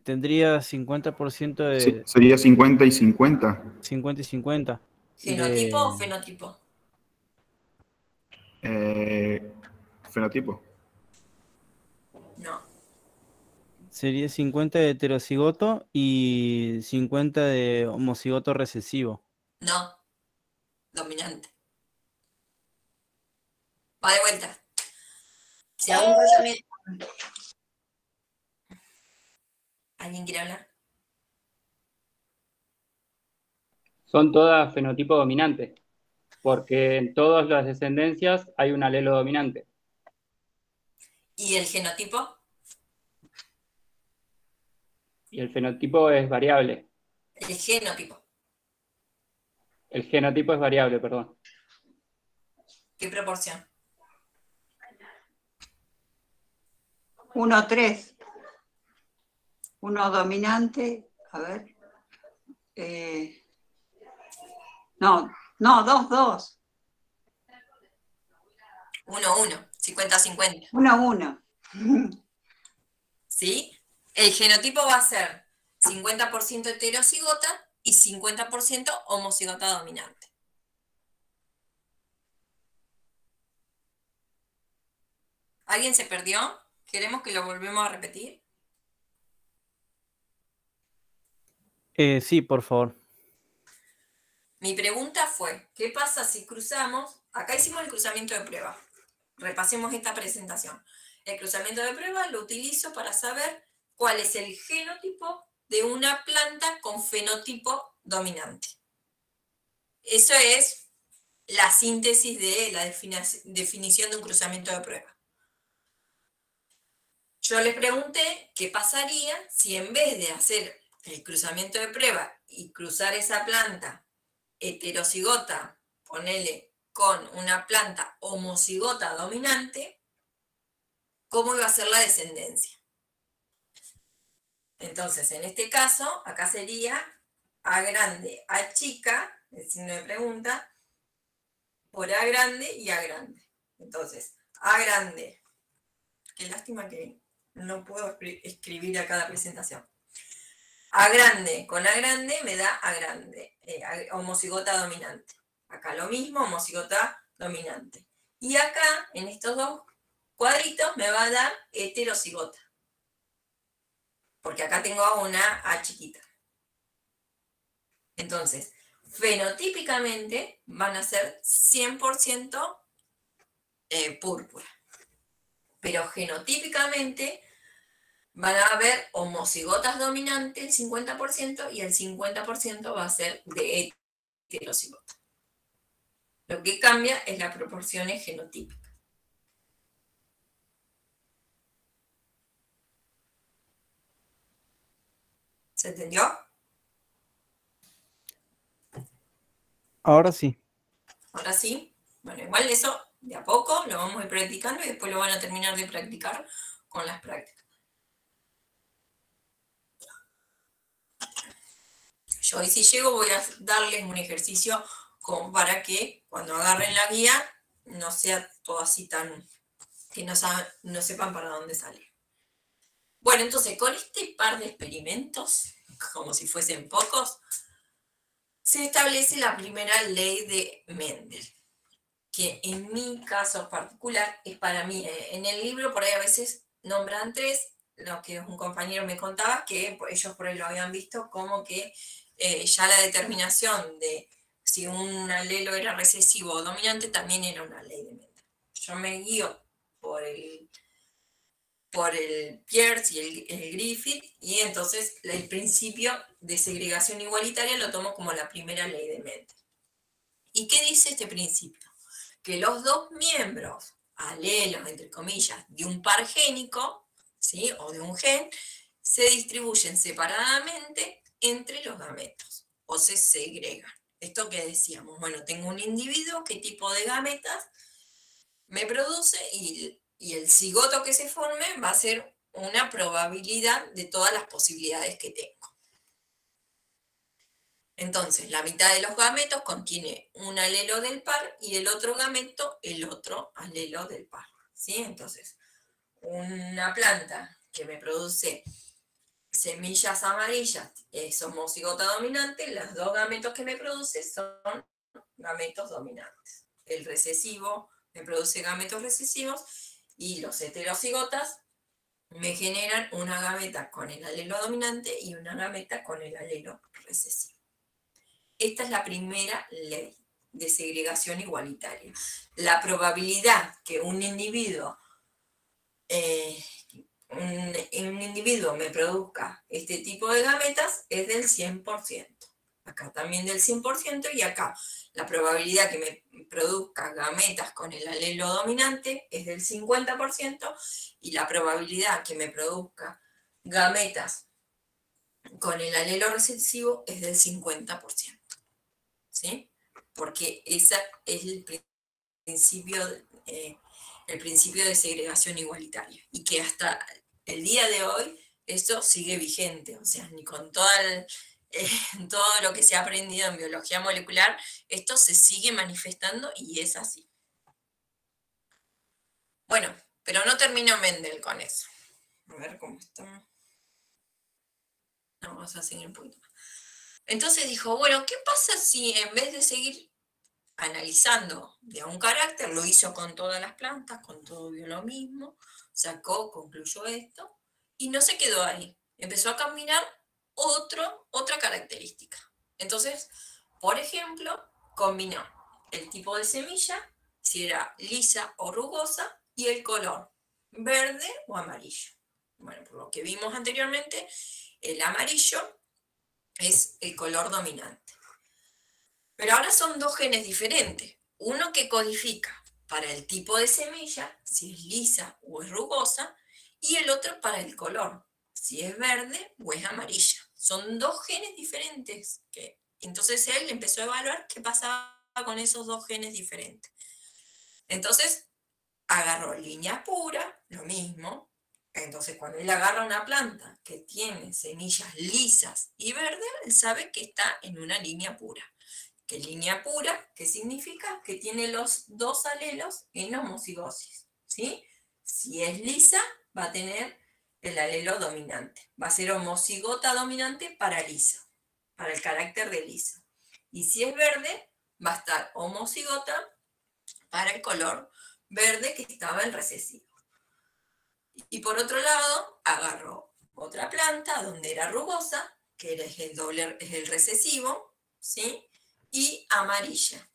S2: tendría 50%
S4: Sí,
S2: de
S4: sería 50 y 50.
S2: 50 y 50.
S1: ¿Genotipo o
S2: De,
S1: fenotipo?
S4: Fenotipo.
S1: No.
S2: sería 50 de heterocigoto y 50 de homocigoto recesivo.
S1: No. Dominante. Va de vuelta. Si hago un cruzamiento. ¿Alguien quiere hablar?
S6: Son todas fenotipo dominante, porque en todas las descendencias hay un alelo dominante.
S1: ¿Y el genotipo?
S6: Y el fenotipo es variable.
S1: El genotipo.
S6: El genotipo es variable, perdón.
S1: ¿Qué proporción?
S5: 1-3. Uno dominante, a ver. No, 2-2.
S1: 1-1, 50-50.
S5: 1-1.
S1: ¿Sí? El genotipo va a ser 50% heterocigota y 50% homocigota dominante. ¿Alguien se perdió? ¿Queremos que lo volvemos a repetir?
S2: Sí, por favor.
S1: Mi pregunta fue, ¿qué pasa si cruzamos? Acá hicimos el cruzamiento de prueba. Repasemos esta presentación. El cruzamiento de prueba lo utilizo para saber cuál es el genotipo de una planta con fenotipo dominante. Eso es la síntesis de la definición de un cruzamiento de prueba. Yo les pregunté qué pasaría si en vez de hacer el cruzamiento de prueba y cruzar esa planta heterocigota, ponele con una planta homocigota dominante, ¿cómo iba a ser la descendencia? Entonces, en este caso, acá sería A grande, A chica, el signo de pregunta, por A grande y A grande. Entonces, A grande, qué lástima que no puedo escribir acá la presentación. A grande con A grande me da A grande, homocigota dominante. Acá lo mismo, homocigota dominante. Y acá, en estos dos cuadritos, me va a dar heterocigota. Porque acá tengo una A chiquita. Entonces, fenotípicamente van a ser 100% púrpura. Pero genotípicamente van a haber homocigotas dominantes, el 50%, y el 50% va a ser de heterocigota. Lo que cambia es la proporción genotípica. ¿Se entendió?
S2: Ahora sí.
S1: Ahora sí. Bueno, igual eso de a poco lo vamos a ir practicando y después lo van a terminar de practicar con las prácticas. Yo hoy si llego voy a darles un ejercicio como para que cuando agarren la guía no sea todo así tan... que no sepan para dónde salir. Bueno, entonces con este par de experimentos, como si fuesen pocos, se establece la primera ley de Mendel, que en mi caso particular es para mí, en el libro por ahí a veces nombran 3, lo que un compañero me contaba, que ellos por ahí lo habían visto como que ya la determinación de si un alelo era recesivo o dominante también era una ley de Mendel. Yo me guío por el Peirce y el Griffith, y entonces el principio de segregación igualitaria lo tomo como la primera ley de Mendel. ¿Y qué dice este principio? Que los dos miembros, alelos, entre comillas, de un par génico, ¿sí? O de un gen, se distribuyen separadamente entre los gametos, o se segregan. Esto que decíamos, bueno, tengo un individuo, ¿qué tipo de gametas me produce? Y el cigoto que se forme va a ser una probabilidad de todas las posibilidades que tengo. Entonces, la mitad de los gametos contiene un alelo del par y el otro gameto, el otro alelo del par. ¿Sí? Entonces, una planta que me produce semillas amarillas es homocigota dominante, los dos gametos que me produce son gametos dominantes. El recesivo me produce gametos recesivos y los heterocigotas me generan una gameta con el alelo dominante y una gameta con el alelo recesivo. Esta es la primera ley de segregación igualitaria. La probabilidad que un individuo un individuo me produzca este tipo de gametas es del 100%. Acá también del 100%, y acá la probabilidad que me produzca gametas con el alelo dominante es del 50%, y la probabilidad que me produzca gametas con el alelo recesivo es del 50%. ¿Sí? Porque ese es el principio de segregación igualitaria, y que hasta el día de hoy esto sigue vigente, o sea, ni con todo lo que se ha aprendido en biología molecular, esto se sigue manifestando y es así. Bueno, pero no terminó Mendel con eso. A ver cómo estamos. No, vamos a seguir un poquito más. Entonces dijo, bueno, ¿qué pasa si en vez de seguir analizando de un carácter, lo hizo con todas las plantas, con todo vio lo mismo, concluyó esto, y no se quedó ahí, empezó a combinar otra característica. Entonces, por ejemplo, combinó el tipo de semilla, si era lisa o rugosa, y el color, verde o amarillo. Bueno, por lo que vimos anteriormente, el amarillo es el color dominante. Pero ahora son dos genes diferentes. Uno que codifica para el tipo de semilla, si es lisa o es rugosa, y el otro para el color, si es verde o es amarilla. Son dos genes diferentes. Entonces él empezó a evaluar qué pasaba con esos dos genes diferentes. Entonces agarró línea pura, lo mismo. Entonces cuando él agarra una planta que tiene semillas lisas y verdes, él sabe que está en una línea pura. ¿Qué línea pura? ¿Qué significa? Que tiene los dos alelos en homocigosis, ¿sí? Si es lisa, va a tener el alelo dominante. Va a ser homocigota dominante para lisa, para el carácter de lisa. Y si es verde, va a estar homocigota para el color verde que estaba en recesivo. Y por otro lado, agarró otra planta donde era rugosa, que es el recesivo, ¿sí? Y amarilla.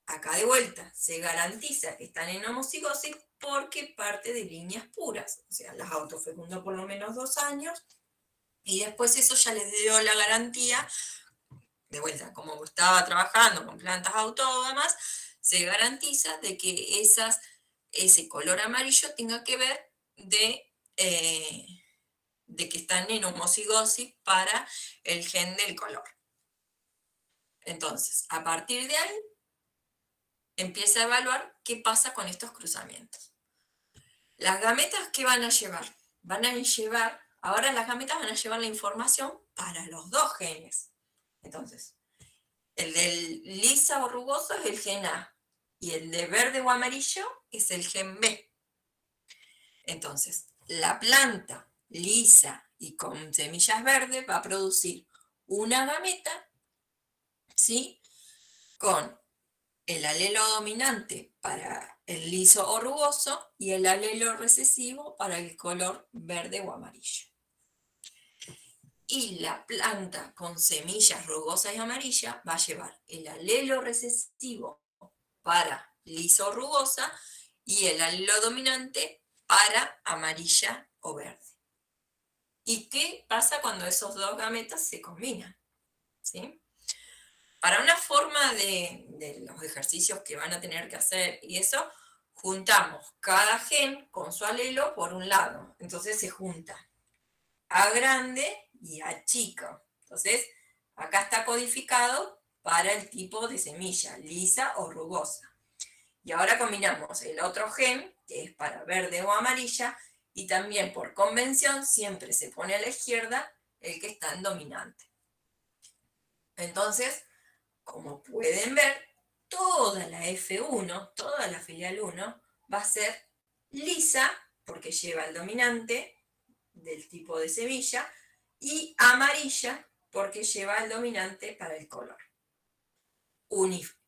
S1: Acá de vuelta, se garantiza que están en homocigosis porque parte de líneas puras, o sea, las autofecundó por lo menos 2 años, y después eso ya les dio la garantía, de vuelta, como estaba trabajando con plantas autógamas, se garantiza de que ese color amarillo tenga que ver de que están en homocigosis para el gen del color. Entonces, a partir de ahí, empieza a evaluar qué pasa con estos cruzamientos. Las gametas, ¿qué van a llevar? Ahora las gametas van a llevar la información para los dos genes. Entonces, el del lisa o rugoso es el gen A, y el de verde o amarillo es el gen B. Entonces, la planta lisa y con semillas verdes va a producir una gameta, ¿sí? Con el alelo dominante para el liso o rugoso y el alelo recesivo para el color verde o amarillo. Y la planta con semillas rugosas y amarillas va a llevar el alelo recesivo para liso o rugosa y el alelo dominante para amarilla o verde. ¿Y qué pasa cuando esos dos gametas se combinan? ¿Sí? Para una forma de los ejercicios que van a tener que hacer y eso, juntamos cada gen con su alelo por un lado. Entonces se junta A grande y A chico. Entonces, acá está codificado para el tipo de semilla, lisa o rugosa. Y ahora combinamos el otro gen, que es para verde o amarilla, y también por convención siempre se pone a la izquierda el que está en dominante. Entonces, como pueden ver, toda la F1, toda la filial 1, va a ser lisa, porque lleva el dominante del tipo de semilla, y amarilla, porque lleva el dominante para el color.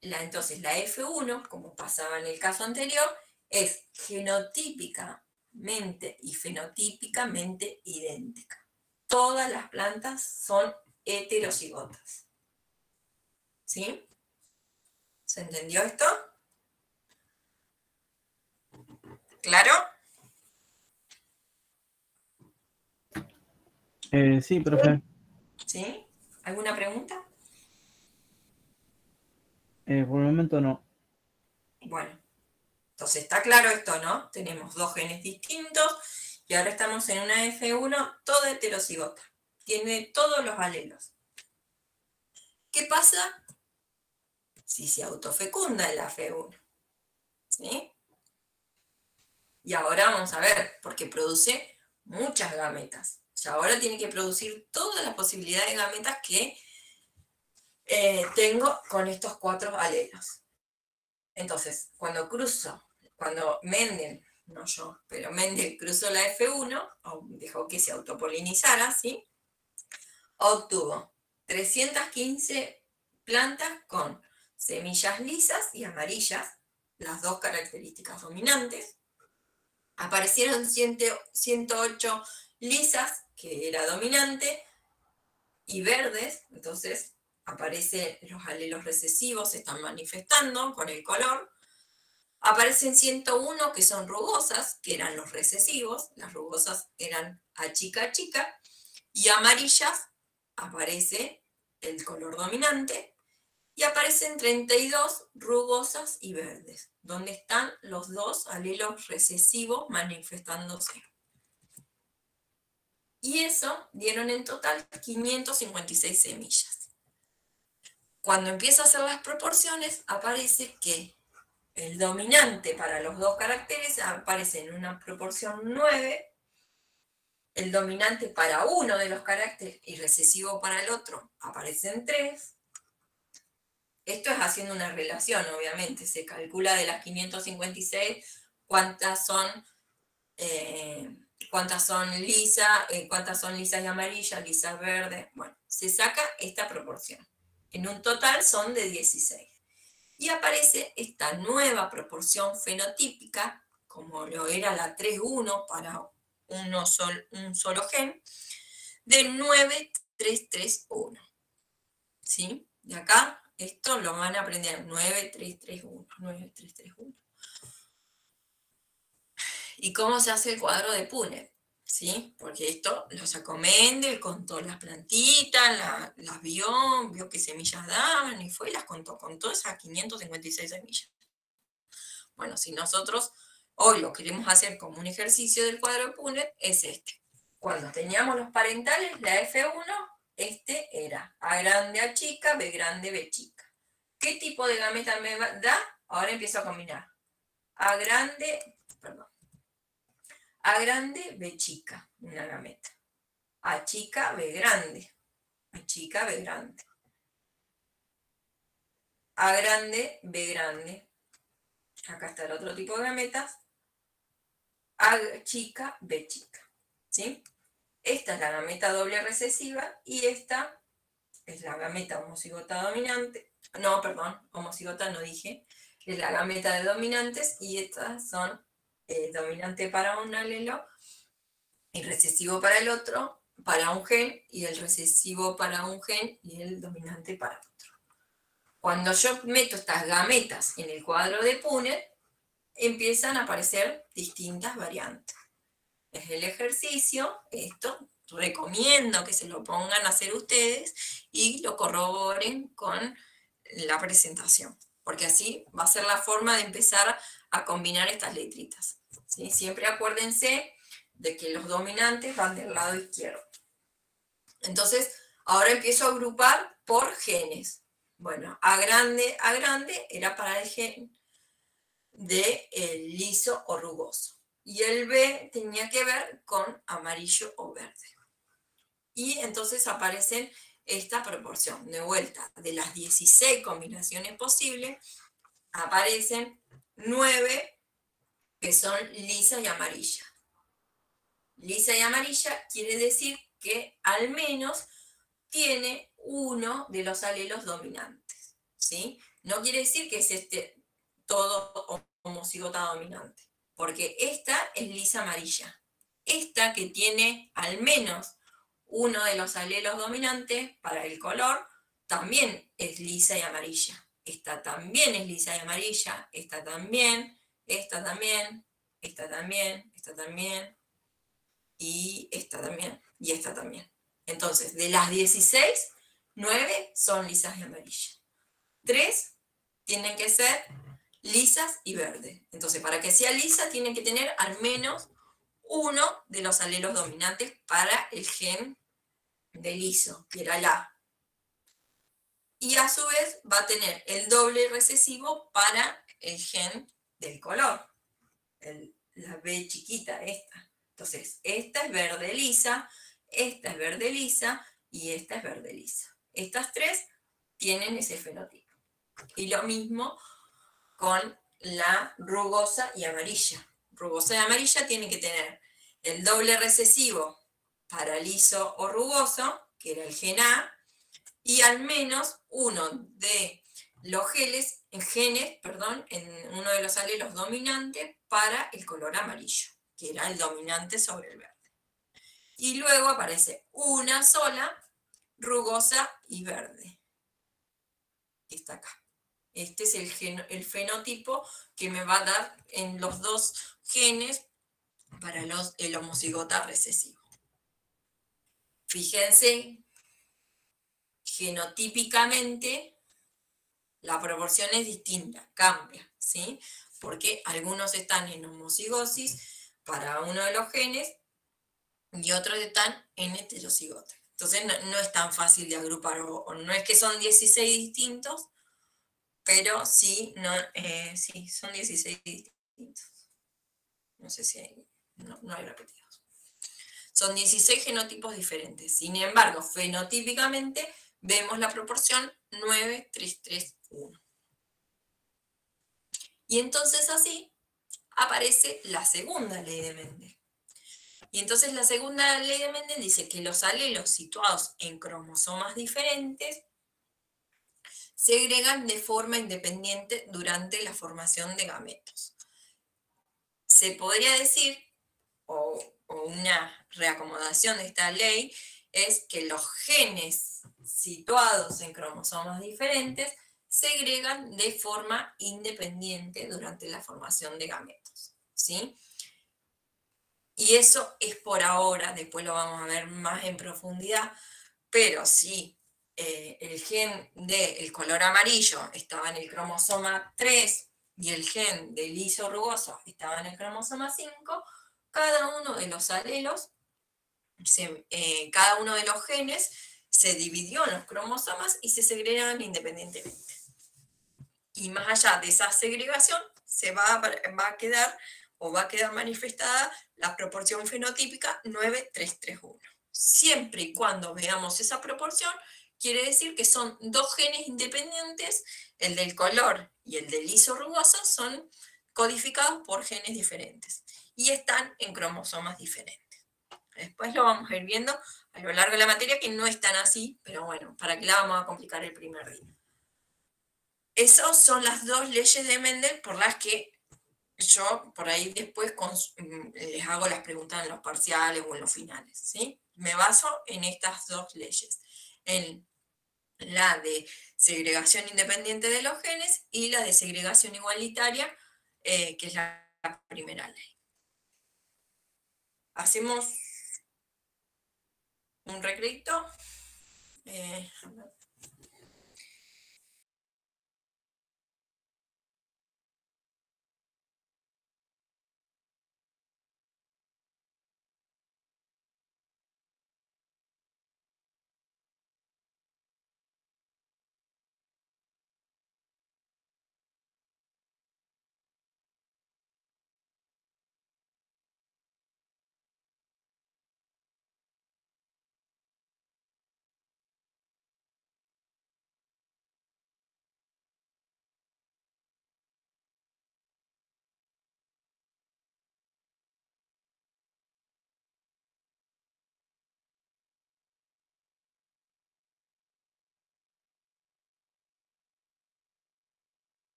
S1: Entonces, la F1, como pasaba en el caso anterior, es genotípicamente y fenotípicamente idéntica. Todas las plantas son heterocigotas. ¿Sí? ¿Se entendió esto? ¿Claro?
S2: Sí, profe.
S1: ¿Sí? ¿Alguna pregunta?
S2: Por el momento no.
S1: Bueno, entonces está claro esto, ¿no? Tenemos dos genes distintos y ahora estamos en una F1 toda heterocigota. Tiene todos los alelos. ¿Qué pasa si se autofecunda el F1? ¿Sí? Y ahora vamos a ver, porque produce muchas gametas. O sea, ahora tiene que producir todas las posibilidades de gametas que tengo con estos 4 alelos. Entonces, cuando Mendel, no yo, pero Mendel cruzó la F1, o dejó que se autopolinizara, ¿sí? Obtuvo 315 plantas con semillas lisas y amarillas, las dos características dominantes. Aparecieron 108 lisas, que era dominante, y verdes, entonces aparecen los alelos recesivos, se están manifestando con el color. Aparecen 101 que son rugosas, que eran los recesivos, las rugosas eran a chica, y amarillas aparece el color dominante, y aparecen 32 rugosas y verdes, donde están los dos alelos recesivos manifestándose. Y eso dieron en total 556 semillas. Cuando empiezo a hacer las proporciones, aparece que el dominante para los dos caracteres aparece en una proporción 9, el dominante para uno de los caracteres y recesivo para el otro aparece en 3. Esto es haciendo una relación, obviamente, se calcula de las 556 cuántas son lisas y amarillas, lisas verdes. Bueno, se saca esta proporción. En un total son de 16. Y aparece esta nueva proporción fenotípica, como lo era la 3,1 para un solo gen, de 9,331. ¿Sí? De acá, esto lo van a aprender, 9,331, 9,331. ¿Y cómo se hace el cuadro de Punnett? ¿Sí? Porque esto lo sacó Mendel, contó las plantitas, las vio qué semillas daban y fue y las contó esas 556 semillas. Bueno, si nosotros hoy lo queremos hacer como un ejercicio del cuadro de Punnett, es este. Cuando teníamos los parentales, la F1, este era A grande A chica, B grande B chica. ¿Qué tipo de gameta me da? Ahora empiezo a combinar. A grande B chica, una gameta. A chica B grande. A chica B grande. A grande B grande. Acá está el otro tipo de gametas. A chica B chica. ¿Sí? Esta es la gameta doble recesiva y esta es la gameta homocigota dominante. No, perdón, homocigota no dije. Es la gameta de dominantes y estas son dominante para un alelo y recesivo para el otro, para un gen, y el recesivo para un gen y el dominante para otro. Cuando yo meto estas gametas en el cuadro de Punnett, empiezan a aparecer distintas variantes. Es el ejercicio, esto recomiendo que se lo pongan a hacer ustedes y lo corroboren con la presentación, porque así va a ser la forma de empezar a combinar estas letritas. ¿Sí? Siempre acuérdense de que los dominantes van del lado izquierdo. Entonces, ahora empiezo a agrupar por genes. Bueno, A grande era para el gen de liso o rugoso. Y el B tenía que ver con amarillo o verde. Y entonces aparecen esta proporción. De vuelta, de las 16 combinaciones posibles, aparecen 9 que son lisa y amarilla. Lisa y amarilla quiere decir que al menos tiene uno de los alelos dominantes. ¿Sí? No quiere decir que es todo homocigota dominante, porque esta es lisa amarilla. Esta que tiene al menos uno de los alelos dominantes para el color, también es lisa y amarilla. Esta también es lisa y amarilla, esta también, esta también, esta también, esta también, y esta también, y esta también. Entonces, de las 16, 9 son lisas y amarillas. 3 tienen que ser lisas y verdes. Entonces, para que sea lisa, tienen que tener al menos uno de los alelos dominantes para el gen de liso, que era la A. Y a su vez va a tener el doble recesivo para el gen del color, la B chiquita, esta. Entonces, esta es verde lisa, esta es verde lisa y esta es verde lisa. Estas tres tienen ese fenotipo. Y lo mismo con la rugosa y amarilla. Rugosa y amarilla tiene que tener el doble recesivo para liso o rugoso, que era el gen A, y al menos uno de los genes, en uno de los alelos dominantes para el color amarillo, que era el dominante sobre el verde. Y luego aparece una sola rugosa y verde, que está acá. Este es el fenotipo que me va a dar en los dos genes para el homocigota recesivo. Fíjense, genotípicamente la proporción es distinta, cambia, ¿sí? Porque algunos están en homocigosis para uno de los genes y otros están en heterocigota. Entonces no es tan fácil de agrupar, o no es que son 16 distintos, pero sí, sí, son 16 distintos. No sé si hay, no hay repetidos. Son 16 genotipos diferentes. Sin embargo, fenotípicamente vemos la proporción 9-3-3-1. Y entonces así aparece la segunda ley de Mendel. Y entonces la segunda ley de Mendel dice que los alelos situados en cromosomas diferentes segregan de forma independiente durante la formación de gametos. Se podría decir, o una reacomodación de esta ley, es que los genes situados en cromosomas diferentes segregan de forma independiente durante la formación de gametos, ¿sí? Y eso es por ahora, después lo vamos a ver más en profundidad, pero si el gen del color amarillo estaba en el cromosoma 3 y el gen del liso rugoso estaba en el cromosoma 5, cada uno de los alelos, cada uno de los genes se dividió en los cromosomas y se segregan independientemente. Y más allá de esa segregación, va a quedar manifestada la proporción fenotípica 9-3-3-1. Siempre y cuando veamos esa proporción, quiere decir que son dos genes independientes, el del color y el del liso rugoso son codificados por genes diferentes y están en cromosomas diferentes. Después lo vamos a ir viendo a lo largo de la materia, que no es tan así, pero bueno, ¿para qué la vamos a complicar el primer día? Esas son las dos leyes de Mendel por las que yo por ahí después les hago las preguntas en los parciales o en los finales, ¿sí? Me baso en estas dos leyes, en la de segregación independiente de los genes y la de segregación igualitaria, que es la primera ley. Hacemos un recreito.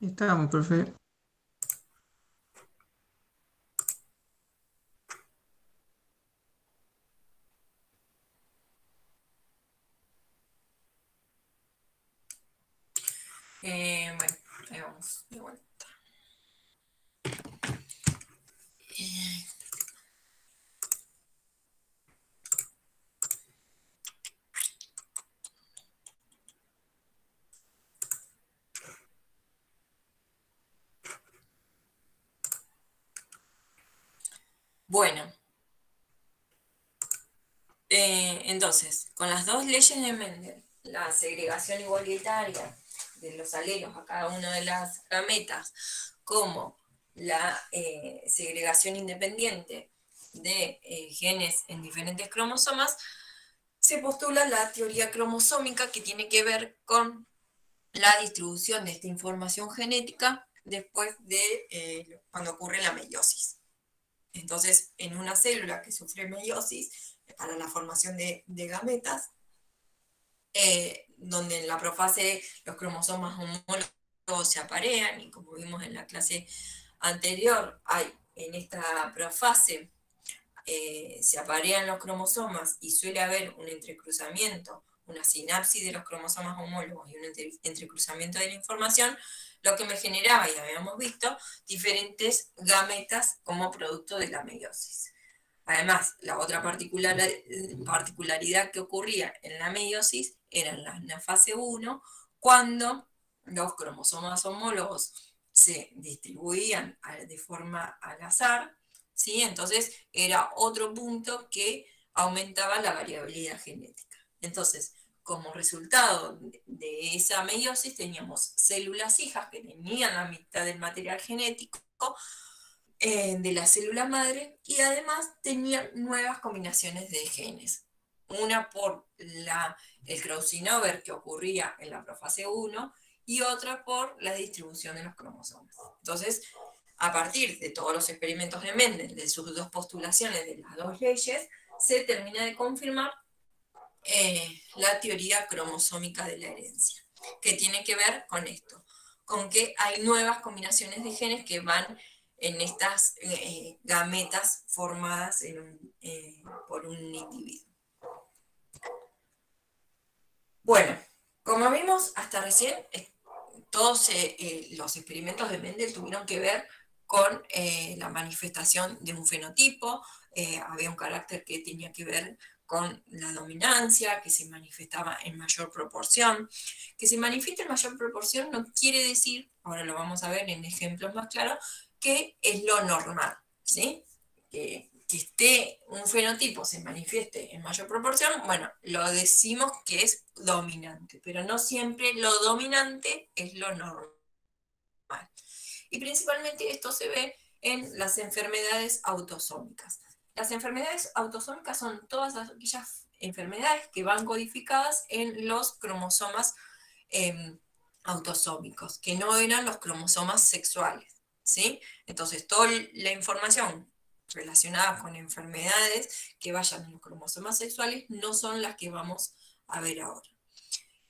S3: Estamos, profe.
S1: Bueno, ahí vamos de vuelta. Bueno, entonces, con las dos leyes de Mendel, la segregación igualitaria de los alelos a cada una de las gametas, como la segregación independiente de genes en diferentes cromosomas, se postula la teoría cromosómica, que tiene que ver con la distribución de esta información genética después de cuando ocurre la meiosis. Entonces, en una célula que sufre meiosis, para la formación de gametas, donde en la profase los cromosomas homólogos se aparean, y como vimos en la clase anterior, hay en esta profase se aparean los cromosomas y suele haber un entrecruzamiento, una sinapsis de los cromosomas homólogos y un entrecruzamiento de la información, lo que me generaba, y habíamos visto, diferentes gametas como producto de la meiosis. Además, la otra particularidad que ocurría en la meiosis era en la fase 1, cuando los cromosomas homólogos se distribuían de forma al azar, ¿sí? Entonces era otro punto que aumentaba la variabilidad genética. Entonces, como resultado de esa meiosis, teníamos células hijas que tenían la mitad del material genético de la célula madre, y además tenían nuevas combinaciones de genes. Una por el crossover que ocurría en la profase 1 y otra por la distribución de los cromosomas. Entonces, a partir de todos los experimentos de Mendel, de sus dos postulaciones de las dos leyes, se termina de confirmar la teoría cromosómica de la herencia, que tiene que ver con esto, con que hay nuevas combinaciones de genes que van en estas gametas formadas por un individuo. Bueno, como vimos hasta recién, todos los experimentos de Mendel tuvieron que ver con la manifestación de un fenotipo. Había un carácter que tenía que ver con la dominancia, que se manifestaba en mayor proporción. Que se manifieste en mayor proporción no quiere decir, ahora lo vamos a ver en ejemplos más claros, que es lo normal, ¿sí? Que esté un fenotipo, se manifieste en mayor proporción, bueno, lo decimos que es dominante, pero no siempre lo dominante es lo normal. Y principalmente esto se ve en las enfermedades autosómicas. Las enfermedades autosómicas son todas aquellas enfermedades que van codificadas en los cromosomas autosómicos, que no eran los cromosomas sexuales, ¿sí? Entonces, toda la información relacionada con enfermedades que vayan en los cromosomas sexuales no son las que vamos a ver ahora.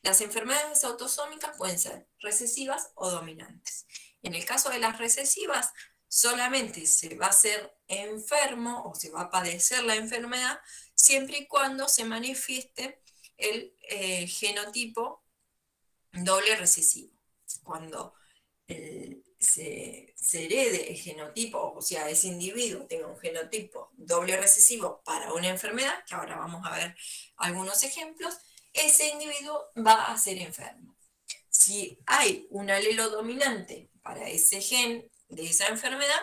S1: Las enfermedades autosómicas pueden ser recesivas o dominantes. En el caso de las recesivas, solamente se va a ser enfermo o se va a padecer la enfermedad siempre y cuando se manifieste el genotipo doble recesivo. Cuando se herede el genotipo, o sea, ese individuo tenga un genotipo doble recesivo para una enfermedad, que ahora vamos a ver algunos ejemplos, ese individuo va a ser enfermo. Si hay un alelo dominante para ese gen de esa enfermedad,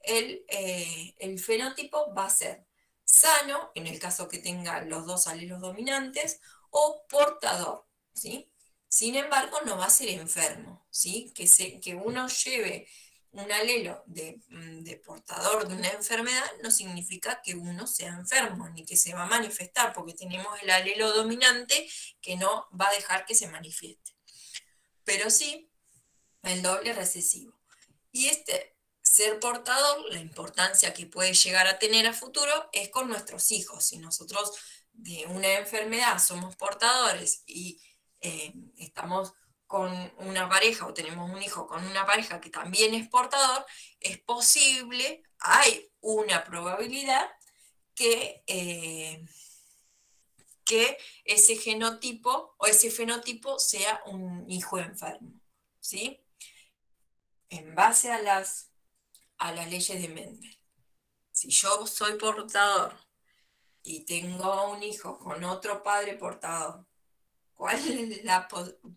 S1: el fenotipo va a ser sano, en el caso que tenga los dos alelos dominantes, o portador, ¿sí? Sin embargo, no va a ser enfermo, ¿sí? Que uno lleve un alelo de portador de una enfermedad no significa que uno sea enfermo, ni que se va a manifestar, porque tenemos el alelo dominante que no va a dejar que se manifieste. Pero sí el doble recesivo. Y ser portador, la importancia que puede llegar a tener a futuro es con nuestros hijos. Si nosotros de una enfermedad somos portadores y estamos con una pareja o tenemos un hijo con una pareja que también es portador, es posible, hay una probabilidad que ese genotipo o ese fenotipo sea un hijo enfermo, ¿sí? En base a las leyes de Mendel. Si yo soy portador y tengo un hijo con otro padre portador, ¿cuál es la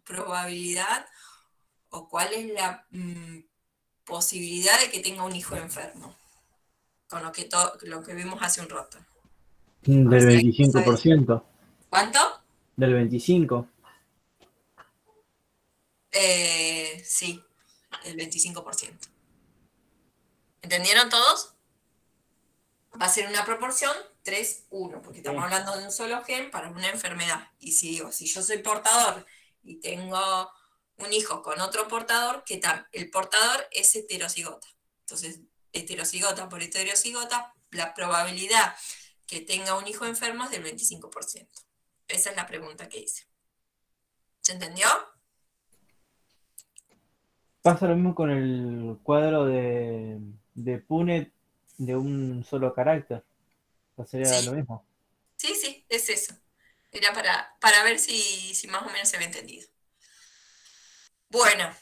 S1: probabilidad o cuál es la posibilidad de que tenga un hijo enfermo? Con lo que vimos hace un rato. A ver
S2: Del
S1: si alguien sabe.
S2: 25%.
S1: ¿Cuánto?
S2: Del 25%.
S1: Sí, el 25%. ¿Entendieron todos? Va a ser una proporción 3:1, porque estamos
S2: Sí.
S1: hablando de un solo gen para una enfermedad. Y si digo, si yo soy portador y tengo un hijo con otro portador, el portador es heterocigota. Entonces, heterocigota por heterocigota, la probabilidad que tenga un hijo enfermo es del 25%. Esa es la pregunta que hice. ¿Se entendió?
S2: Pasa lo mismo con el cuadro de Punnett de un solo carácter. O sería lo
S1: Sí,
S2: mismo.
S1: sí, es eso. Era para ver si más o menos se había entendido. Bueno,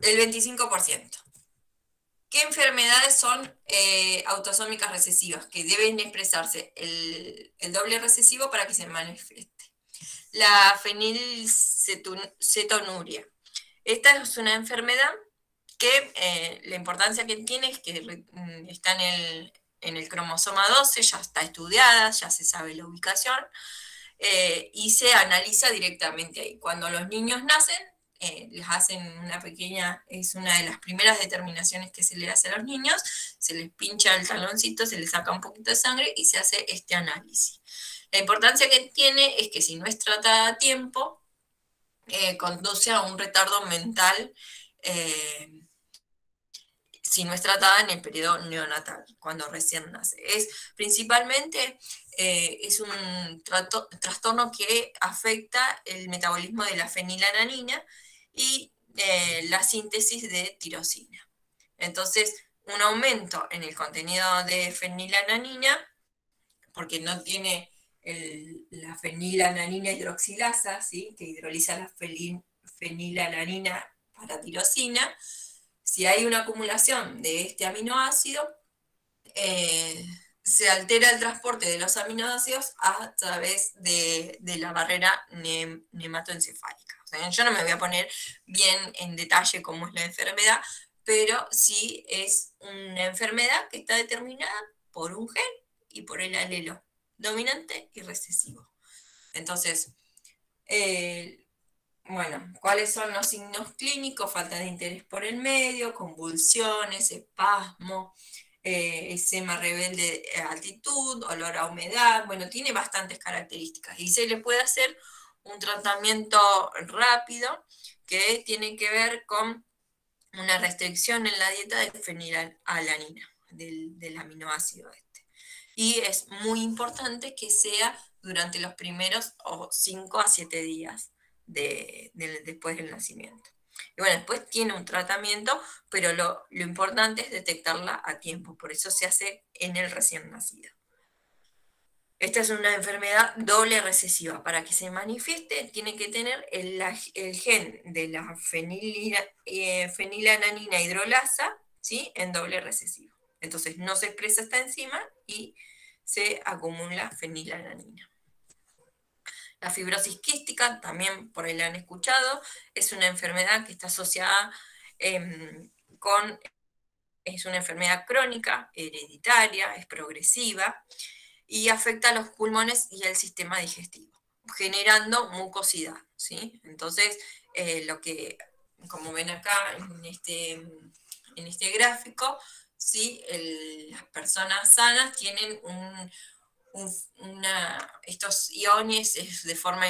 S1: el 25%. ¿Qué enfermedades son autosómicas recesivas? Que deben expresarse el doble recesivo para que se manifieste. La fenilcetonuria. Esta es una enfermedad que la importancia que tiene es que está en el cromosoma 12, ya está estudiada, ya se sabe la ubicación, y se analiza directamente ahí. Cuando los niños nacen, les hacen es una de las primeras determinaciones que se le hace a los niños, se les pincha el taloncito, se les saca un poquito de sangre y se hace este análisis. La importancia que tiene es que si no es tratada a tiempo, conduce a un retardo mental si no es tratada en el periodo neonatal, cuando recién nace. Principalmente es un trastorno que afecta el metabolismo de la fenilalanina y la síntesis de tirosina. Entonces, un aumento en el contenido de fenilalanina, porque no tiene la fenilalanina hidroxilasa, ¿sí?, que hidroliza la fenilalanina para tirosina. Si hay una acumulación de este aminoácido, se altera el transporte de los aminoácidos a través de la barrera nematoencefálica. O sea, yo no me voy a poner bien en detalle cómo es la enfermedad, pero sí es una enfermedad que está determinada por un gen y por el alelo dominante y recesivo. Entonces, bueno, ¿cuáles son los signos clínicos? Falta de interés por el medio, convulsiones, espasmo, eczema rebelde a altitud, olor a humedad. Bueno, tiene bastantes características y se le puede hacer un tratamiento rápido que tiene que ver con una restricción en la dieta de fenilalanina, del aminoácido este. Y es muy importante que sea durante los primeros 5 a 7 días después del nacimiento. Y bueno, después tiene un tratamiento, pero lo importante es detectarla a tiempo, por eso se hace en el recién nacido. Esta es una enfermedad doble recesiva. Para que se manifieste, tiene que tener el gen de la fenilalanina hidrolasa, ¿sí?, en doble recesivo. Entonces no se expresa esta enzima y se acumula fenilalanina. La fibrosis quística, también por ahí la han escuchado, es una enfermedad que está asociada es una enfermedad crónica, hereditaria, es progresiva y afecta a los pulmones y el sistema digestivo, generando mucosidad, ¿sí? Entonces, como ven acá en este gráfico, ¿sí?, las personas sanas tienen estos iones de forma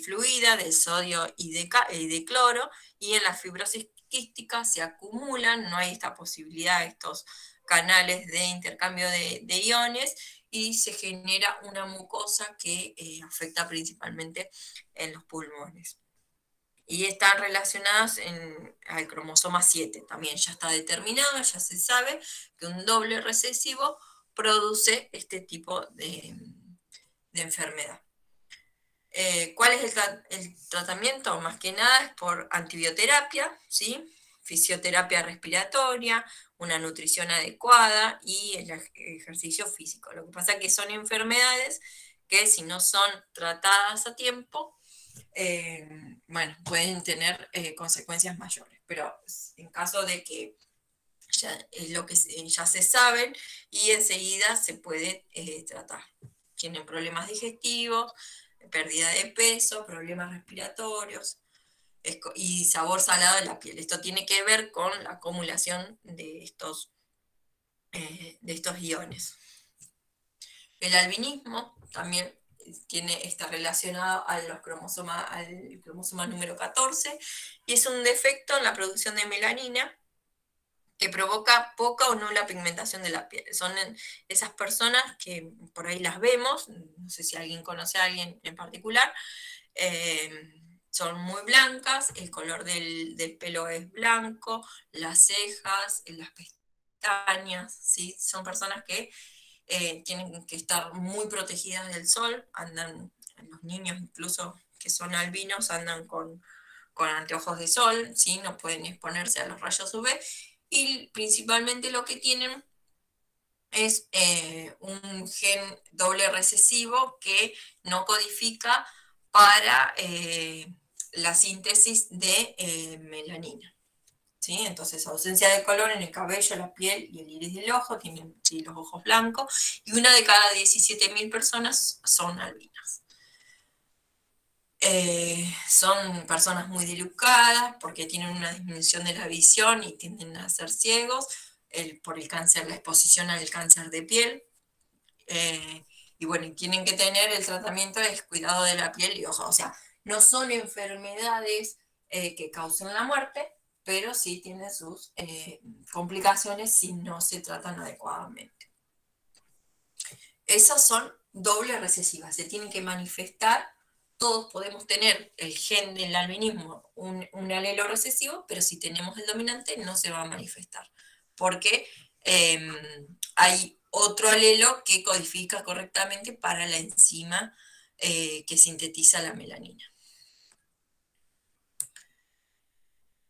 S1: fluida del sodio y de cloro, y en la fibrosis quística se acumulan, no hay esta posibilidad de estos canales de intercambio de iones, y se genera una mucosa que afecta principalmente en los pulmones. y están relacionadas al cromosoma 7. También ya está determinado, ya se sabe que un doble recesivo produce este tipo de enfermedad. ¿Cuál es el tratamiento? Más que nada es por antibioterapia, ¿sí? Fisioterapia respiratoria, una nutrición adecuada y el ejercicio físico. Lo que pasa es que son enfermedades que si no son tratadas a tiempo, bueno, pueden tener consecuencias mayores. Pero en caso de que ya se saben y enseguida se puede tratar. Tienen problemas digestivos, pérdida de peso, problemas respiratorios y sabor salado de la piel. Esto tiene que ver con la acumulación de estos iones. El albinismo también está relacionado al cromosoma número 14 y es un defecto en la producción de melanina que provoca poca o nula pigmentación de la piel. Son esas personas que por ahí las vemos, no sé si alguien conoce a alguien en particular, son muy blancas, el color del pelo es blanco, las cejas, las pestañas, ¿sí? Son personas que tienen que estar muy protegidas del sol, los niños incluso que son albinos andan con anteojos de sol, ¿sí? No pueden exponerse a los rayos UV, y principalmente lo que tienen es un gen doble recesivo que no codifica para la síntesis de melanina. ¿Sí? Entonces, ausencia de color en el cabello, la piel y el iris del ojo, tienen los ojos blancos, y una de cada 17.000 personas son albinas. Son personas muy delucadas porque tienen una disminución de la visión y tienden a ser ciegos por el cáncer, la exposición al cáncer de piel. Y bueno, tienen que tener el tratamiento de cuidado de la piel y ojos. O sea, no son enfermedades que causen la muerte, pero sí tienen sus complicaciones si no se tratan adecuadamente. Esas son doble recesivas, se tienen que manifestar. Todos podemos tener el gen del albinismo, un alelo recesivo, pero si tenemos el dominante no se va a manifestar, porque hay otro alelo que codifica correctamente para la enzima que sintetiza la melanina.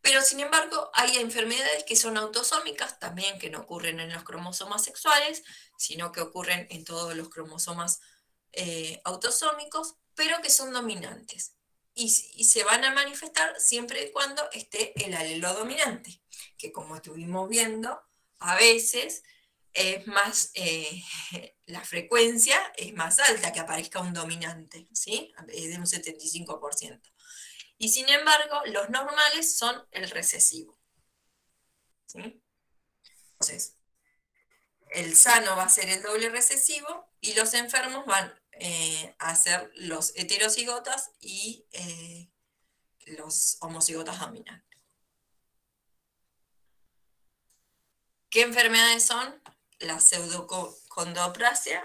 S1: Pero sin embargo, hay enfermedades que son autosómicas, también que no ocurren en los cromosomas sexuales, sino que ocurren en todos los cromosomas autosómicos, pero que son dominantes. Y se van a manifestar siempre y cuando esté el alelo dominante, que como estuvimos viendo, a veces es más, la frecuencia es más alta que aparezca un dominante, ¿sí? Es de un 75%. Y sin embargo, los normales son el recesivo, ¿sí? Entonces, el sano va a ser el doble recesivo y los enfermos van a ser los heterocigotas y los homocigotas dominantes. ¿Qué enfermedades son? La pseudocondroplasia,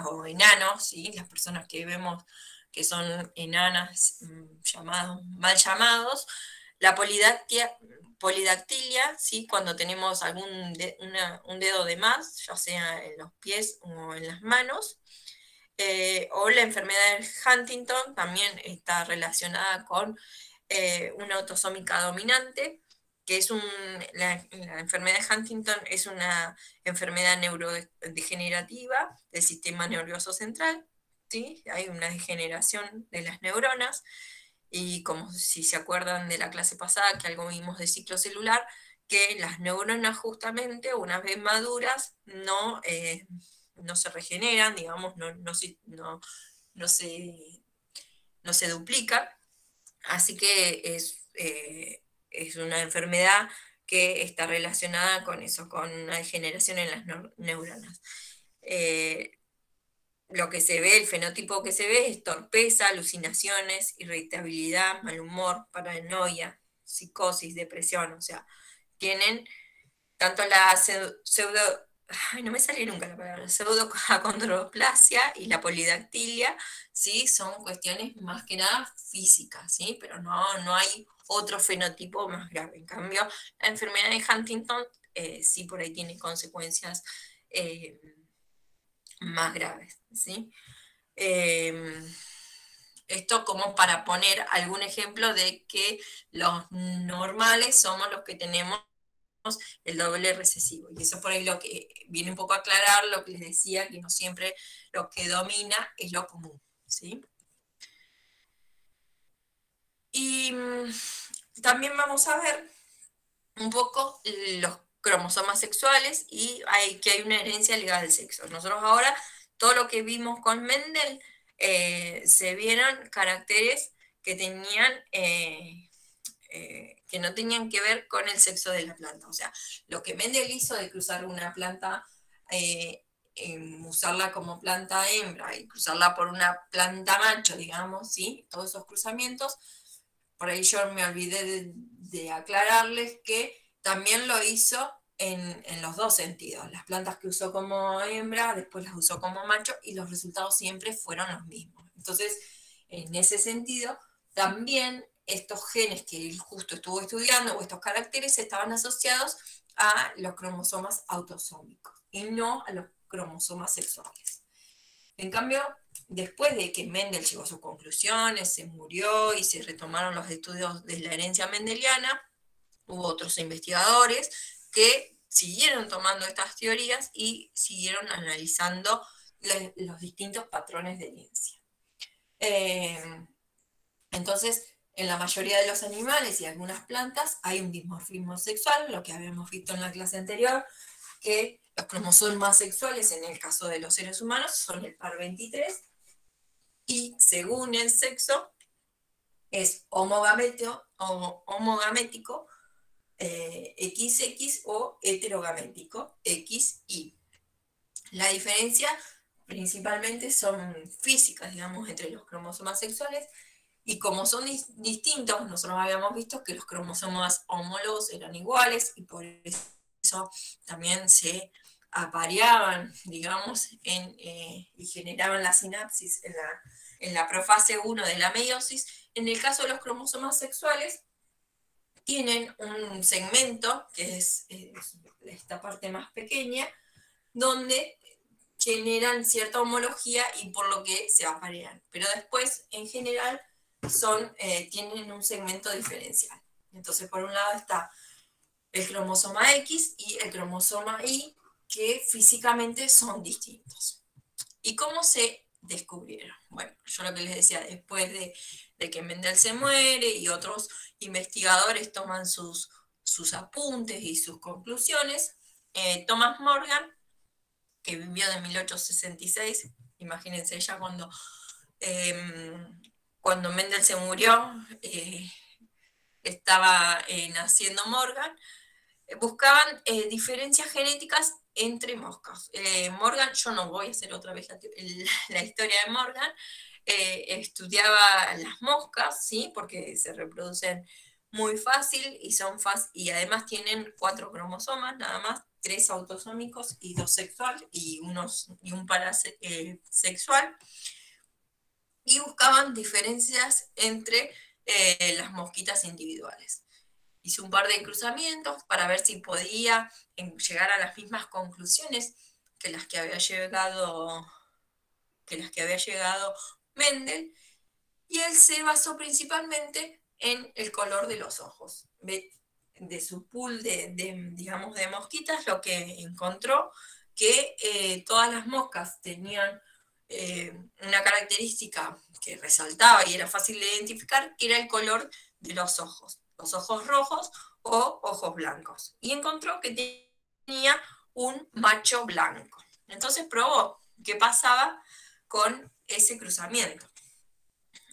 S1: o enanos, ¿sí? Las personas que vemos que son enanas mal llamados, la polidactilia, ¿sí? Cuando tenemos un dedo de más, ya sea en los pies o en las manos, o la enfermedad de Huntington también está relacionada con una autosómica dominante, que es la enfermedad de Huntington es una enfermedad neurodegenerativa del sistema nervioso central, ¿sí? Hay una degeneración de las neuronas, y como si se acuerdan de la clase pasada que algo vimos de ciclo celular, que las neuronas justamente una vez maduras no se regeneran, digamos, no se duplican, así que es una enfermedad que está relacionada con eso, con una degeneración en las neuronas. Lo que se ve, el fenotipo que se ve es torpeza, alucinaciones, irritabilidad, mal humor, paranoia, psicosis, depresión, o sea, tienen tanto la ay, no me sale nunca la palabra, pseudoacondroplasia y la polidactilia, ¿sí? Son cuestiones más que nada físicas, ¿sí? Pero no hay otro fenotipo más grave. En cambio, la enfermedad de Huntington sí por ahí tiene consecuencias más graves, ¿sí? Esto como para poner algún ejemplo de que los normales somos los que tenemos el doble recesivo. Y eso por ahí lo que viene un poco a aclarar lo que les decía, que no siempre lo que domina es lo común, ¿sí? Y también vamos a ver un poco los cromosomas sexuales y que hay una herencia ligada al sexo. Nosotros ahora, todo lo que vimos con Mendel, se vieron caracteres que tenían... que no tenían que ver con el sexo de la planta. O sea, lo que Mendel hizo de cruzar una planta, usarla como planta hembra y cruzarla por una planta macho, digamos, ¿sí? Todos esos cruzamientos, por ahí yo me olvidé de aclararles que también lo hizo en los dos sentidos. Las plantas que usó como hembra, después las usó como macho y los resultados siempre fueron los mismos. Entonces, en ese sentido, también estos genes que él justo estuvo estudiando, o estos caracteres, estaban asociados a los cromosomas autosómicos y no a los cromosomas sexuales. En cambio, después de que Mendel llegó a sus conclusiones, se murió y se retomaron los estudios de la herencia mendeliana, hubo otros investigadores que siguieron tomando estas teorías y siguieron analizando los distintos patrones de herencia. Entonces, en la mayoría de los animales y algunas plantas hay un dimorfismo sexual, lo que habíamos visto en la clase anterior, que los cromosomas sexuales en el caso de los seres humanos son el par 23, y según el sexo es homogamético, XX o heterogamético, XY. La diferencia principalmente son físicas, digamos, entre los cromosomas sexuales, y como son distintos, nosotros habíamos visto que los cromosomas homólogos eran iguales, y por eso también se apareaban, digamos, y generaban la sinapsis en la profase 1 de la meiosis. En el caso de los cromosomas sexuales, tienen un segmento, que es esta parte más pequeña, donde generan cierta homología y por lo que se aparean. Pero después, en general, tienen un segmento diferencial. Entonces, por un lado está el cromosoma X y el cromosoma Y, que físicamente son distintos. ¿Y cómo se descubrieron? Bueno, yo lo que les decía, después de que Mendel se muere y otros investigadores toman sus apuntes y sus conclusiones, Thomas Morgan, que vivió de 1866, imagínense ya cuando Mendel se murió, estaba naciendo Morgan, buscaban diferencias genéticas entre moscas. Morgan, yo no voy a hacer otra vez la historia de Morgan, estudiaba las moscas, ¿sí? Porque se reproducen muy fácil y además tienen 4 cromosomas, nada más, 3 autosómicos y 2 sexual y un parasexual, y buscaban diferencias entre las mosquitas individuales. Hizo un par de cruzamientos para ver si podía llegar a las mismas conclusiones que las que había llegado Mendel, y él se basó principalmente en el color de los ojos. De su pool digamos, de mosquitas, lo que encontró que todas las moscas tenían una característica que resaltaba y era fácil de identificar, que era el color de los ojos rojos o ojos blancos. Y encontró que tenía un macho blanco. Entonces probó qué pasaba con ese cruzamiento.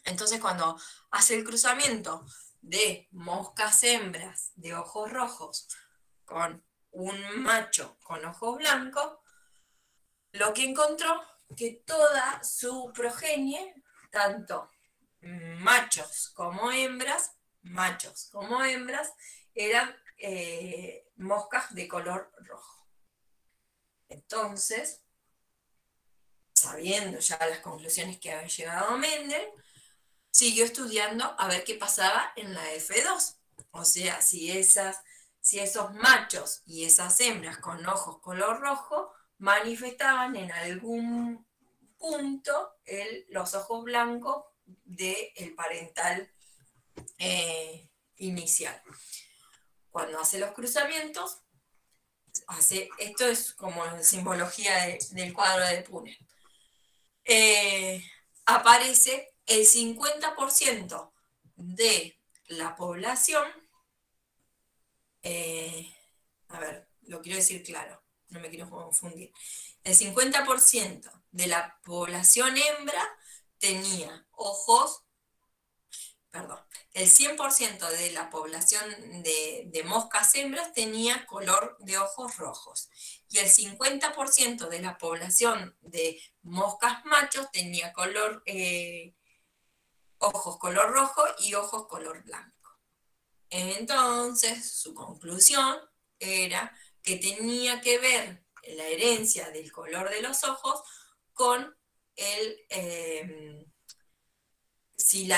S1: Entonces cuando hace el cruzamiento de moscas hembras de ojos rojos con un macho con ojos blancos, lo que encontró que toda su progenie, tanto machos como hembras, eran moscas de color rojo. Entonces, sabiendo ya las conclusiones que había llegado Mendel, siguió estudiando a ver qué pasaba en la F2. O sea, si esos machos y esas hembras con ojos color rojo manifestaban en algún punto los ojos blancos del parental inicial. Cuando hace los cruzamientos, esto es como la simbología del cuadro de Punnett. Aparece el 50% de la población, a ver, lo quiero decir claro, no me quiero confundir. El 50% de la población hembra tenía ojos, perdón, el 100% de la población de moscas hembras tenía color de ojos rojos. Y el 50% de la población de moscas machos tenía ojos color rojo y ojos color blanco. Entonces, su conclusión era que tenía que ver la herencia del color de los ojos con si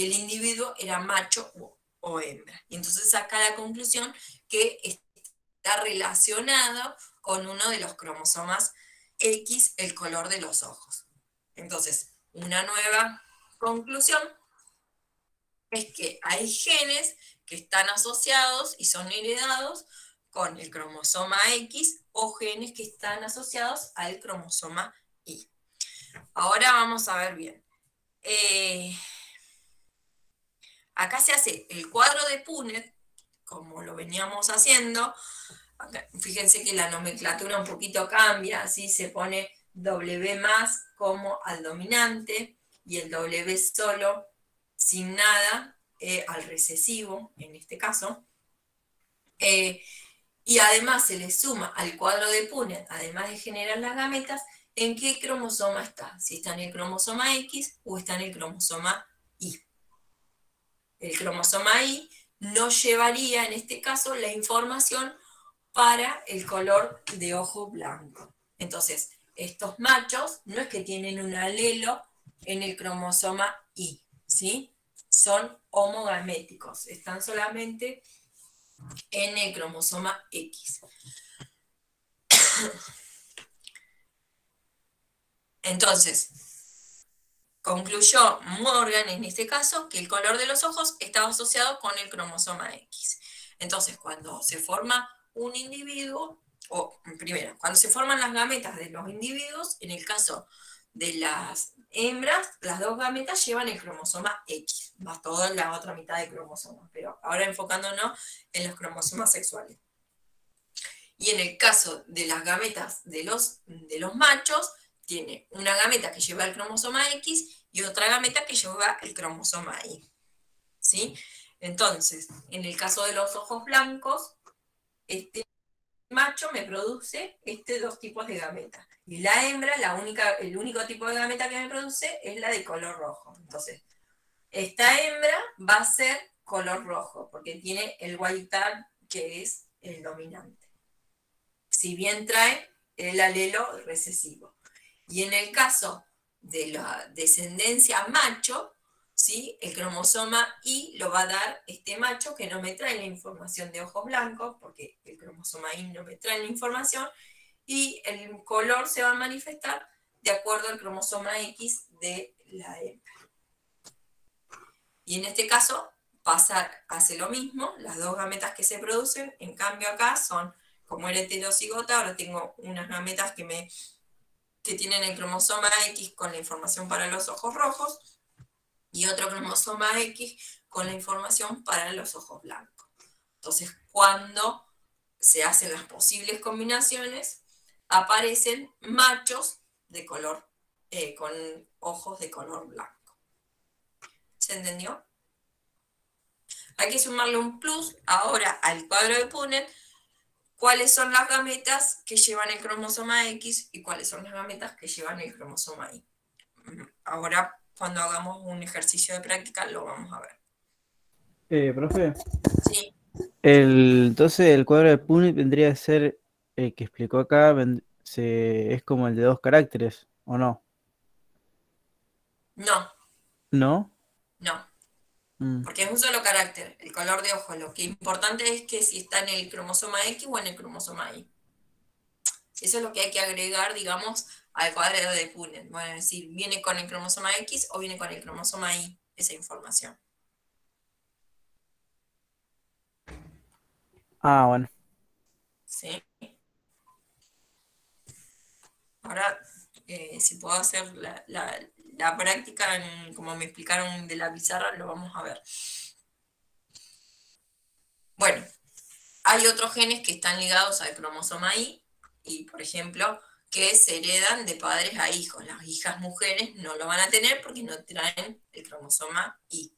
S1: el individuo era macho o hembra. Y entonces saca la conclusión que está relacionado con uno de los cromosomas X, el color de los ojos. Entonces, una nueva conclusión es que hay genes que están asociados y son heredados con el cromosoma X o genes que están asociados al cromosoma Y. Ahora vamos a ver bien. Acá se hace el cuadro de Punnett, como lo veníamos haciendo. Acá, fíjense que la nomenclatura un poquito cambia, así se pone W más como al dominante y el W solo, sin nada, al recesivo, en este caso. Y además se le suma al cuadro de Punnett, además de generar las gametas, en qué cromosoma está, si está en el cromosoma X o está en el cromosoma Y. El cromosoma Y no llevaría en este caso la información para el color de ojo blanco. Entonces, estos machos no es que tienen un alelo en el cromosoma Y, ¿sí? Son homogaméticos, están solamente en el cromosoma X. Entonces, concluyó Morgan en este caso que el color de los ojos estaba asociado con el cromosoma X. Entonces, cuando se forma un individuo, primero, cuando se forman las gametas de los individuos, en el caso de las hembras, las dos gametas llevan el cromosoma X, más toda la otra mitad de cromosomas, pero ahora enfocándonos en los cromosomas sexuales. Y en el caso de las gametas de los machos, tiene una gameta que lleva el cromosoma X y otra gameta que lleva el cromosoma Y. ¿Sí? Entonces, en el caso de los ojos blancos, este macho me produce dos tipos de gametas. Y la hembra, el único tipo de gameta que me produce es la de color rojo. Entonces, esta hembra va a ser color rojo, porque tiene el white tag, que es el dominante. Si bien trae el alelo recesivo. Y en el caso de la descendencia macho, ¿sí? El cromosoma Y lo va a dar este macho que no me trae la información de ojos blancos, porque el cromosoma Y no me trae la información, y el color se va a manifestar de acuerdo al cromosoma X de la hembra. Y en este caso hace lo mismo, las dos gametas que se producen, en cambio acá son, como era heterocigota, ahora tengo unas gametas que tienen el cromosoma X con la información para los ojos rojos, y otro cromosoma X con la información para los ojos blancos. Entonces, cuando se hacen las posibles combinaciones, aparecen machos de color, con ojos de color blanco. ¿Se entendió? Hay que sumarle un plus ahora al cuadro de Punnett, cuáles son las gametas que llevan el cromosoma X y cuáles son las gametas que llevan el cromosoma Y. Ahora, cuando hagamos un ejercicio de práctica, lo vamos a ver.
S2: Profe,
S1: Sí.
S2: entonces el cuadro de Punnett vendría a ser que explicó acá es como el de 2 caracteres, ¿o no?
S1: No,
S2: ¿No?
S1: no,
S2: Mm.
S1: porque es un solo carácter, el color de ojo. Lo que es importante es que si está en el cromosoma X o en el cromosoma Y. Eso es lo que hay que agregar, digamos, al cuadrado de Punnett. Bueno, es decir, ¿viene con el cromosoma X o viene con el cromosoma Y esa información?
S2: Ah, bueno.
S1: ¿Sí? Ahora, si puedo hacer la práctica, como me explicaron de la pizarra, lo vamos a ver. Bueno, hay otros genes que están ligados al cromosoma Y, por ejemplo, que se heredan de padres a hijos. Las hijas mujeres no lo van a tener porque no traen el cromosoma Y.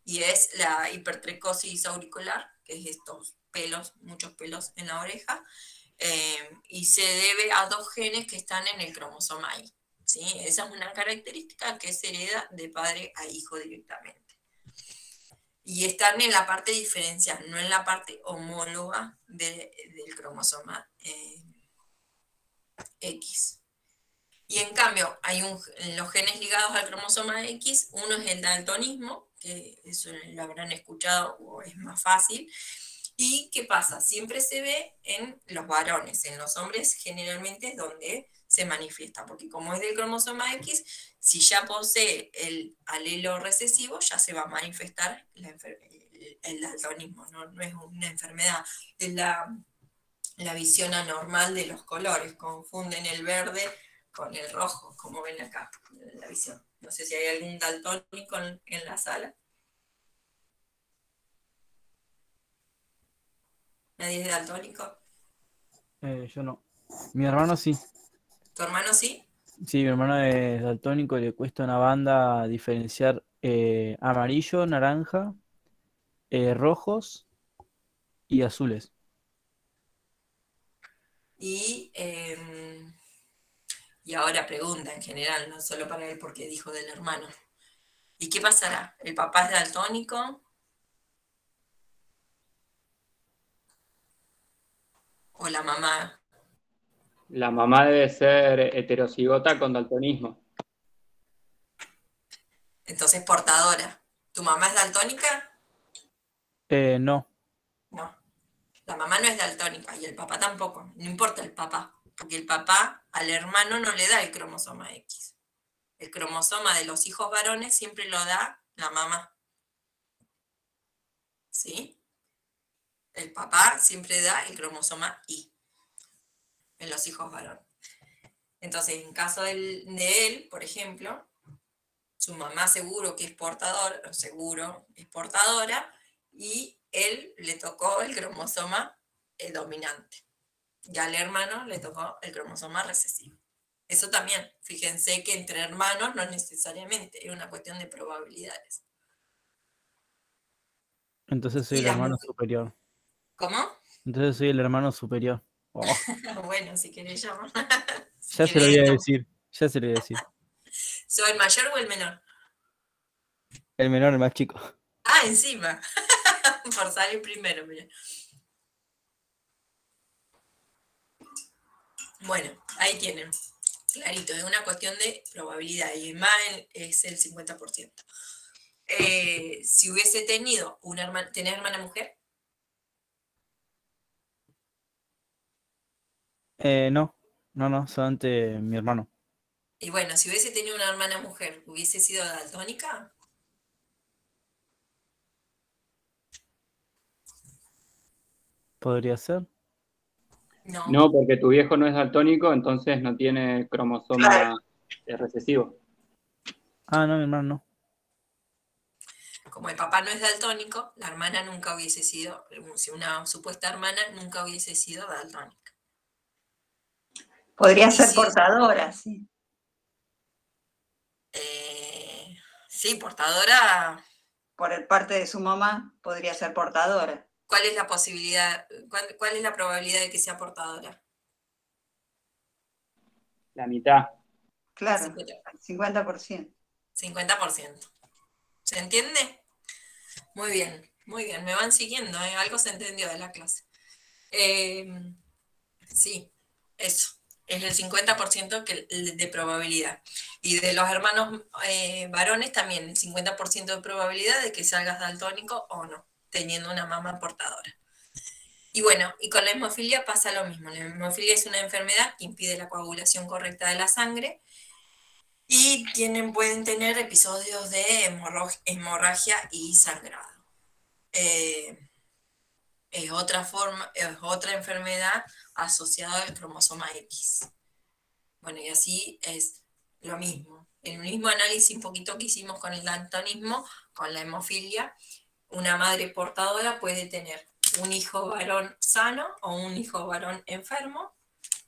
S1: Y es la hipertricosis auricular, que es estos pelos, muchos pelos en la oreja, y se debe a 2 genes que están en el cromosoma Y. ¿Sí? Esa es una característica que se hereda de padre a hijo directamente. Y están en la parte diferencial, no en la parte homóloga del cromosoma X. Y en cambio, los genes ligados al cromosoma X, uno es el daltonismo, que eso lo habrán escuchado o es más fácil. ¿Y qué pasa? Siempre se ve en los varones, en los hombres generalmente es donde se manifiesta, porque como es del cromosoma X, si ya posee el alelo recesivo, ya se va a manifestar el daltonismo, no es una enfermedad, es la visión anormal de los colores, confunden el verde con el rojo, como ven acá, en la visión. No sé si hay algún daltónico en la sala. ¿Nadie es daltónico?
S2: Yo no. Mi hermano sí.
S1: ¿Tu hermano sí?
S2: Sí, mi hermano es daltónico y le cuesta una banda diferenciar amarillo, naranja, rojos y azules.
S1: Y, y ahora pregunta en general, no solo para él porque dijo del hermano. ¿Y qué pasará? ¿El papá es daltónico? ¿O la mamá?
S6: La mamá debe ser heterocigota con daltonismo.
S1: Entonces portadora. ¿Tu mamá es daltónica?
S2: No.
S1: No. La mamá no es daltónica y el papá tampoco. No importa el papá, porque el papá al hermano no le da el cromosoma X. El cromosoma de los hijos varones siempre lo da la mamá. ¿Sí? El papá siempre da el cromosoma Y en los hijos varones. Entonces, en caso de él, por ejemplo, su mamá seguro que es portadora, seguro es portadora, y él le tocó el cromosoma dominante. Y al hermano le tocó el cromosoma recesivo. Eso también, fíjense que entre hermanos no necesariamente, es una cuestión de probabilidades.
S2: Entonces soy
S1: Y
S2: el
S1: las
S2: hermano
S1: mujeres,
S2: superior.
S1: ¿cómo?
S2: Entonces soy el hermano superior. Oh,
S1: Bueno, si querés llamar. Si
S2: ya se lo voy
S1: querés,
S2: a decir. Ya se lo voy a decir.
S1: ¿soy el mayor o el menor?
S2: El menor, el más chico.
S1: Ah, encima. Por salir primero, mira. Bueno, ahí tienen. Clarito, es una cuestión de probabilidad y más es el 50%. Si hubiese tenido una hermana, ¿tenés hermana mujer?
S2: No, no, solamente mi hermano.
S1: Y bueno, si hubiese tenido una hermana mujer, ¿hubiese sido daltónica?
S2: ¿Podría ser?
S1: No.
S6: No, porque tu viejo no es daltónico, entonces no tiene cromosoma recesivo.
S2: Ah, no, mi hermano no.
S1: Como el papá no es daltónico, la hermana nunca hubiese sido, si una supuesta hermana nunca hubiese sido daltónica.
S5: Podría
S1: Y
S5: ser
S1: si-
S5: portadora, sí.
S1: Sí, portadora.
S5: Por el parte de su mamá, podría ser portadora.
S1: ¿Cuál es la posibilidad, cuál es la probabilidad de que sea portadora?
S6: La mitad.
S5: Claro, 50%.
S1: 50%. ¿Se entiende? Muy bien, me van siguiendo, ¿eh? Algo se entendió de la clase. Sí, eso. Es el 50% de probabilidad. Y de los hermanos varones también, el 50% de probabilidad de que salgas daltónico o no, teniendo una mamá portadora. Y bueno, y con la hemofilia pasa lo mismo. La hemofilia es una enfermedad que impide la coagulación correcta de la sangre y pueden tener episodios de hemorragia y sangrado. Es otra enfermedad asociada al cromosoma X. Bueno, y así es lo mismo. El mismo análisis un poquito que hicimos con el daltonismo, con la hemofilia, una madre portadora puede tener un hijo varón sano o un hijo varón enfermo,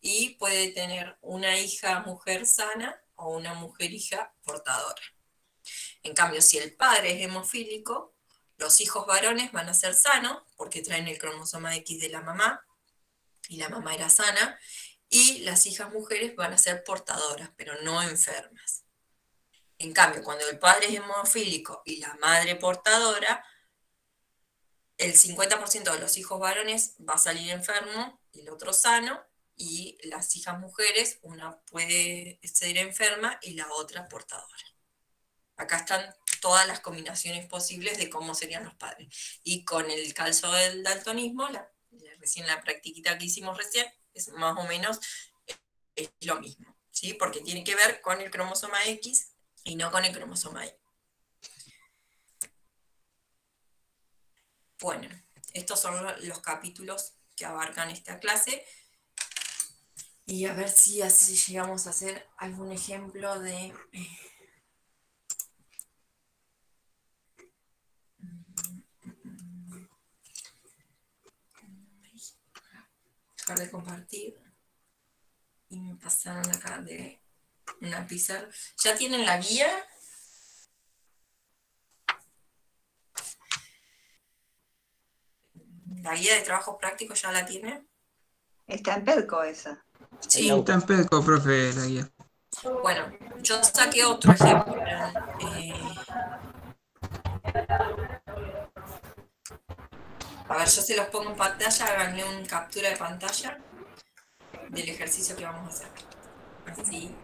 S1: y puede tener una hija mujer sana o una mujer hija portadora. En cambio, si el padre es hemofílico, los hijos varones van a ser sanos porque traen el cromosoma X de la mamá y la mamá era sana, y las hijas mujeres van a ser portadoras, pero no enfermas. En cambio, cuando el padre es hemofílico y la madre portadora, el 50% de los hijos varones va a salir enfermo y el otro sano, y las hijas mujeres, una puede ser enferma y la otra portadora. Acá están todas las combinaciones posibles de cómo serían los padres. Y con el caso del daltonismo, recién la practiquita que hicimos recién, es más o menos es lo mismo, ¿sí? Porque tiene que ver con el cromosoma X y no con el cromosoma Y. Bueno, estos son los capítulos que abarcan esta clase. Y a ver si así llegamos a hacer algún ejemplo de... Dejar de compartir. Y me pasaron acá de una pizarra. ¿Ya tienen la guía? ¿La guía de trabajo práctico ya la tienen?
S5: Está en PEDCO esa.
S3: Sí,
S1: Sí.
S3: está en PEDCO, profe, la guía.
S1: Bueno, yo saqué otro ejemplo. A ver, yo se los pongo en pantalla, háganle una captura de pantalla del ejercicio que vamos a hacer. Así.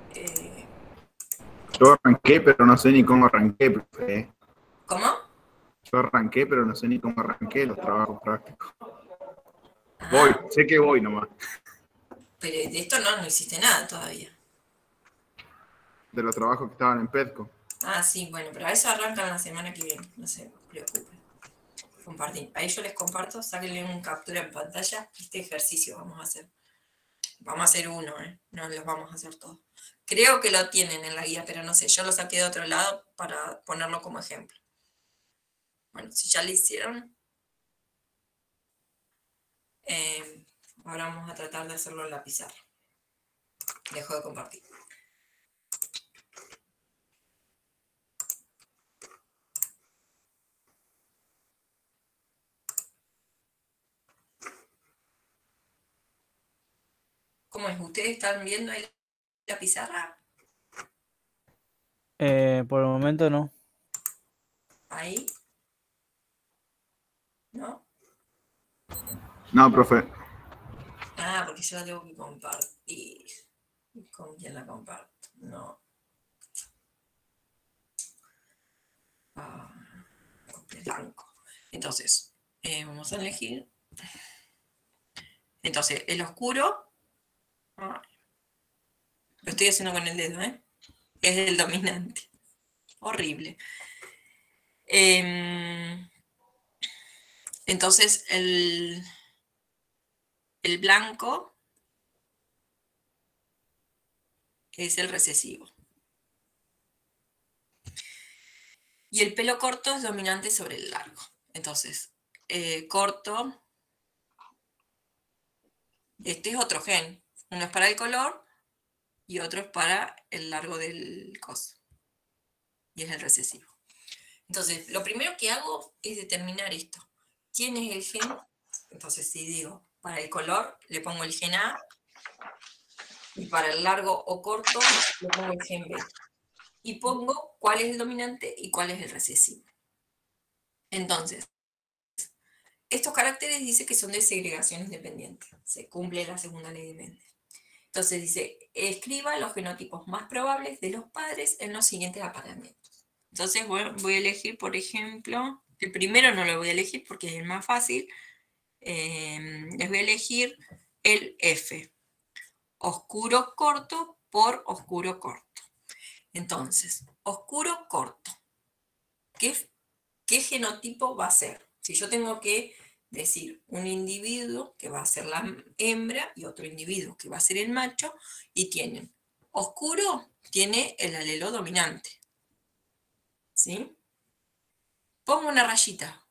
S4: Yo arranqué, pero no sé ni cómo arranqué, profe.
S1: ¿Cómo?
S4: Yo arranqué, pero no sé ni cómo arranqué los trabajos prácticos. Voy, sé que voy nomás.
S1: Pero de esto no hiciste nada todavía.
S4: De los trabajos que estaban en PEDCO.
S1: Ah, sí, bueno, pero a eso arrancan la semana que viene, no se preocupen. Compartir. Ahí yo les comparto, sáquenle una captura en pantalla. Este ejercicio vamos a hacer. Vamos a hacer uno, no los vamos a hacer todos. Creo que lo tienen en la guía, pero no sé, yo lo saqué de otro lado para ponerlo como ejemplo. Bueno, si ya lo hicieron, ahora vamos a tratar de hacerlo en la pizarra. Dejo de compartir. ¿Cómo es? ¿Ustedes están viendo ahí la pizarra?
S2: Por el momento no.
S1: Ahí. ¿No?
S4: No, profe.
S1: Ah, porque yo la tengo que compartir. ¿Con quién la comparto? No. Blanco. Entonces, vamos a elegir. Entonces, el oscuro. Lo estoy haciendo con el dedo, es el dominante. Horrible. Entonces, el blanco es el recesivo. Y el pelo corto es dominante sobre el largo. Entonces, corto, este es otro gen. Uno es para el color y otro es para el largo del coso. Y es el recesivo. Entonces, lo primero que hago es determinar esto. ¿Quién es el gen? Entonces, si digo, para el color le pongo el gen A, y para el largo o corto le pongo el gen B. Y pongo cuál es el dominante y cuál es el recesivo. Entonces, estos caracteres dice que son de segregación independiente. Se cumple la segunda ley de Mendel. Entonces dice, escriba los genotipos más probables de los padres en los siguientes apareamientos. Entonces voy a elegir, por ejemplo, el primero no lo voy a elegir porque es el más fácil. Les voy a elegir el F. Oscuro corto por oscuro corto. Entonces, oscuro corto. ¿Qué genotipo va a ser? Si yo tengo que decir un individuo que va a ser la hembra y otro individuo que va a ser el macho, y tienen oscuro, tiene el alelo dominante. ¿Sí? Pongo una rayita,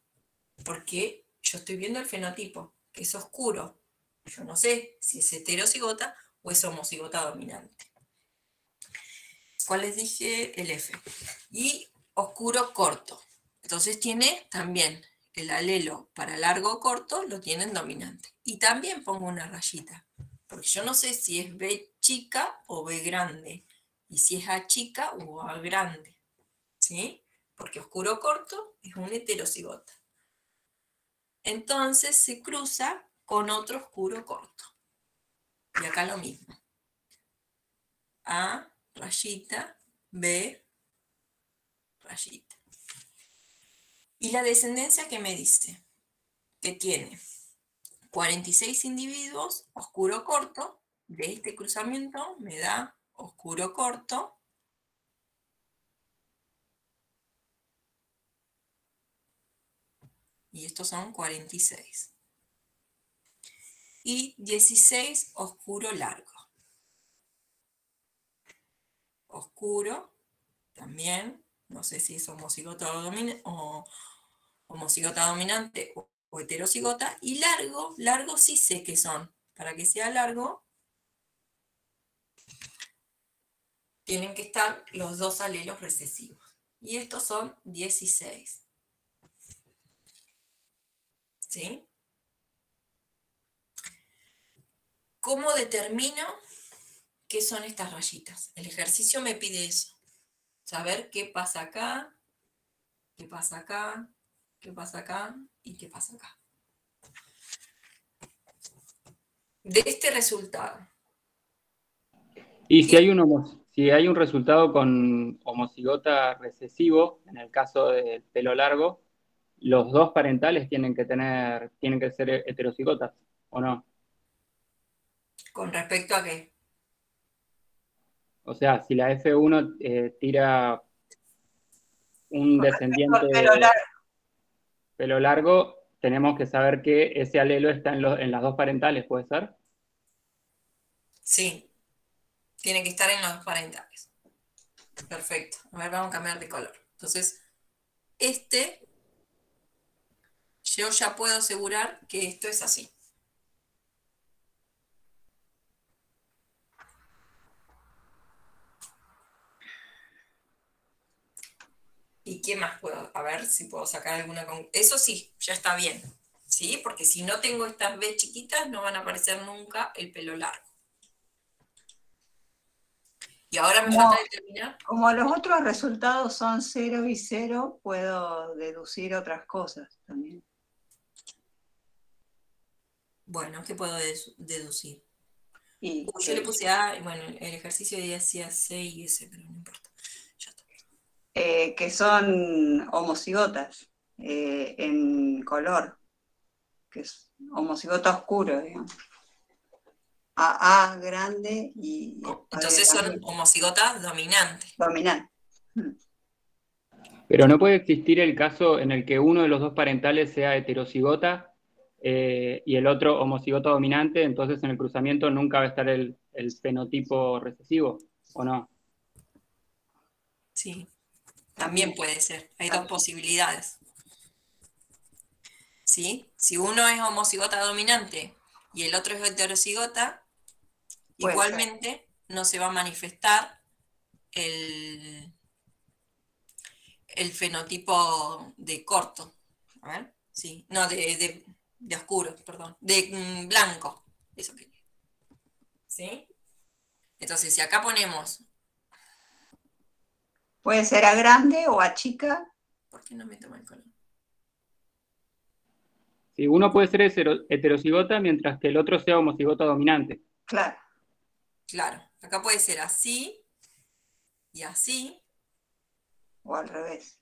S1: porque yo estoy viendo el fenotipo, que es oscuro. Yo no sé si es heterocigota o es homocigota dominante. ¿Cuál les dije? El F. Y oscuro corto. Entonces tiene también el alelo para largo o corto, lo tienen dominante. Y también pongo una rayita, porque yo no sé si es B chica o B grande, y si es A chica o A grande, ¿sí? Porque oscuro corto es un heterocigota. Entonces se cruza con otro oscuro corto. Y acá lo mismo. A, rayita, B, rayita. Y la descendencia, ¿qué me dice? Que tiene 46 individuos, oscuro corto, de este cruzamiento me da oscuro corto, y estos son 46. Y 16 oscuro largo. Oscuro, también, no sé si es homocigota o homocigota dominante o heterocigota, y largo sí sé que son. Para que sea largo, tienen que estar los dos alelos recesivos. Y estos son 16. ¿Sí? ¿Cómo determino qué son estas rayitas? El ejercicio me pide eso. Saber qué pasa acá, qué pasa acá, qué pasa acá y qué pasa acá. De este resultado.
S6: Y si hay un resultado con homocigota recesivo, en el caso del pelo largo, los dos parentales tienen que ser heterocigotas, ¿o no?
S1: ¿Con respecto a qué?
S6: O sea, si la F1 tira un
S5: Con respecto
S6: descendiente
S5: al pelo
S6: de
S5: largo.
S6: pelo largo, tenemos que saber que ese alelo está en las dos parentales, ¿puede ser?
S1: Sí, tiene que estar en los dos parentales. Perfecto. A ver, vamos a cambiar de color. Entonces, yo ya puedo asegurar que esto es así. ¿Y qué más puedo? A ver si puedo sacar alguna conclusión. Eso sí, ya está bien. ¿Sí? Porque si no tengo estas B chiquitas, no van a aparecer nunca el pelo largo. Y ahora me falta determinar.
S5: Como los otros resultados son 0 y 0, puedo deducir otras cosas también.
S1: Bueno, ¿qué puedo deducir?
S5: Y
S1: Yo le puse A, bueno, el ejercicio decía C y S, pero no importa. Ya está.
S5: que son homocigotas en color, que es homocigota oscuro, digamos. A grande y
S1: Entonces son homocigotas dominantes.
S5: dominante.
S6: Pero no puede existir el caso en el que uno de los dos parentales sea heterocigota y el otro homocigota dominante, entonces en el cruzamiento nunca va a estar el fenotipo recesivo, ¿o no?
S1: Sí, también puede ser. Hay dos posibilidades. ¿Sí? Si uno es homocigota dominante y el otro es heterocigota, igualmente no se va a manifestar el fenotipo de corto. A ver, sí. No, de oscuro, perdón. De blanco. Eso que. ¿Sí? Entonces, si acá ponemos.
S5: Puede ser A grande o A chica.
S1: ¿Por qué no me toma el color?
S6: Sí, uno puede ser heterocigota mientras que el otro sea homocigota dominante.
S5: Claro.
S1: Claro, acá puede ser así y así,
S5: O al revés.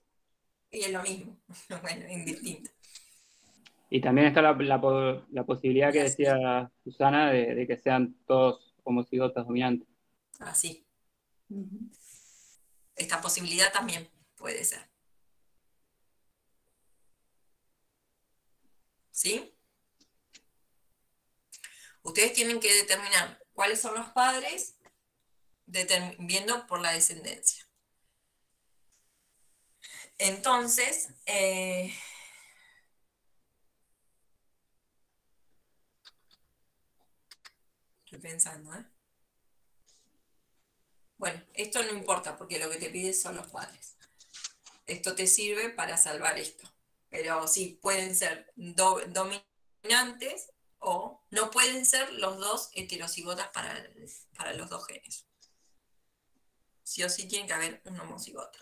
S1: y es lo mismo. Bueno, indistinto.
S6: Y también está la posibilidad
S1: Y
S6: que
S1: así,
S6: decía Susana de que sean todos homocigotas dominantes.
S1: así.
S5: Ujú.
S1: Esta posibilidad también puede ser. ¿Sí? Ustedes tienen que determinar cuáles son los padres viendo por la descendencia. Entonces, estoy pensando, ¿eh? Bueno, esto no importa porque lo que te pide son los padres. Esto te sirve para salvar esto. Pero sí, pueden ser dominantes o no pueden ser los dos heterocigotas para los dos genes. Sí o sí tiene que haber un homocigoto.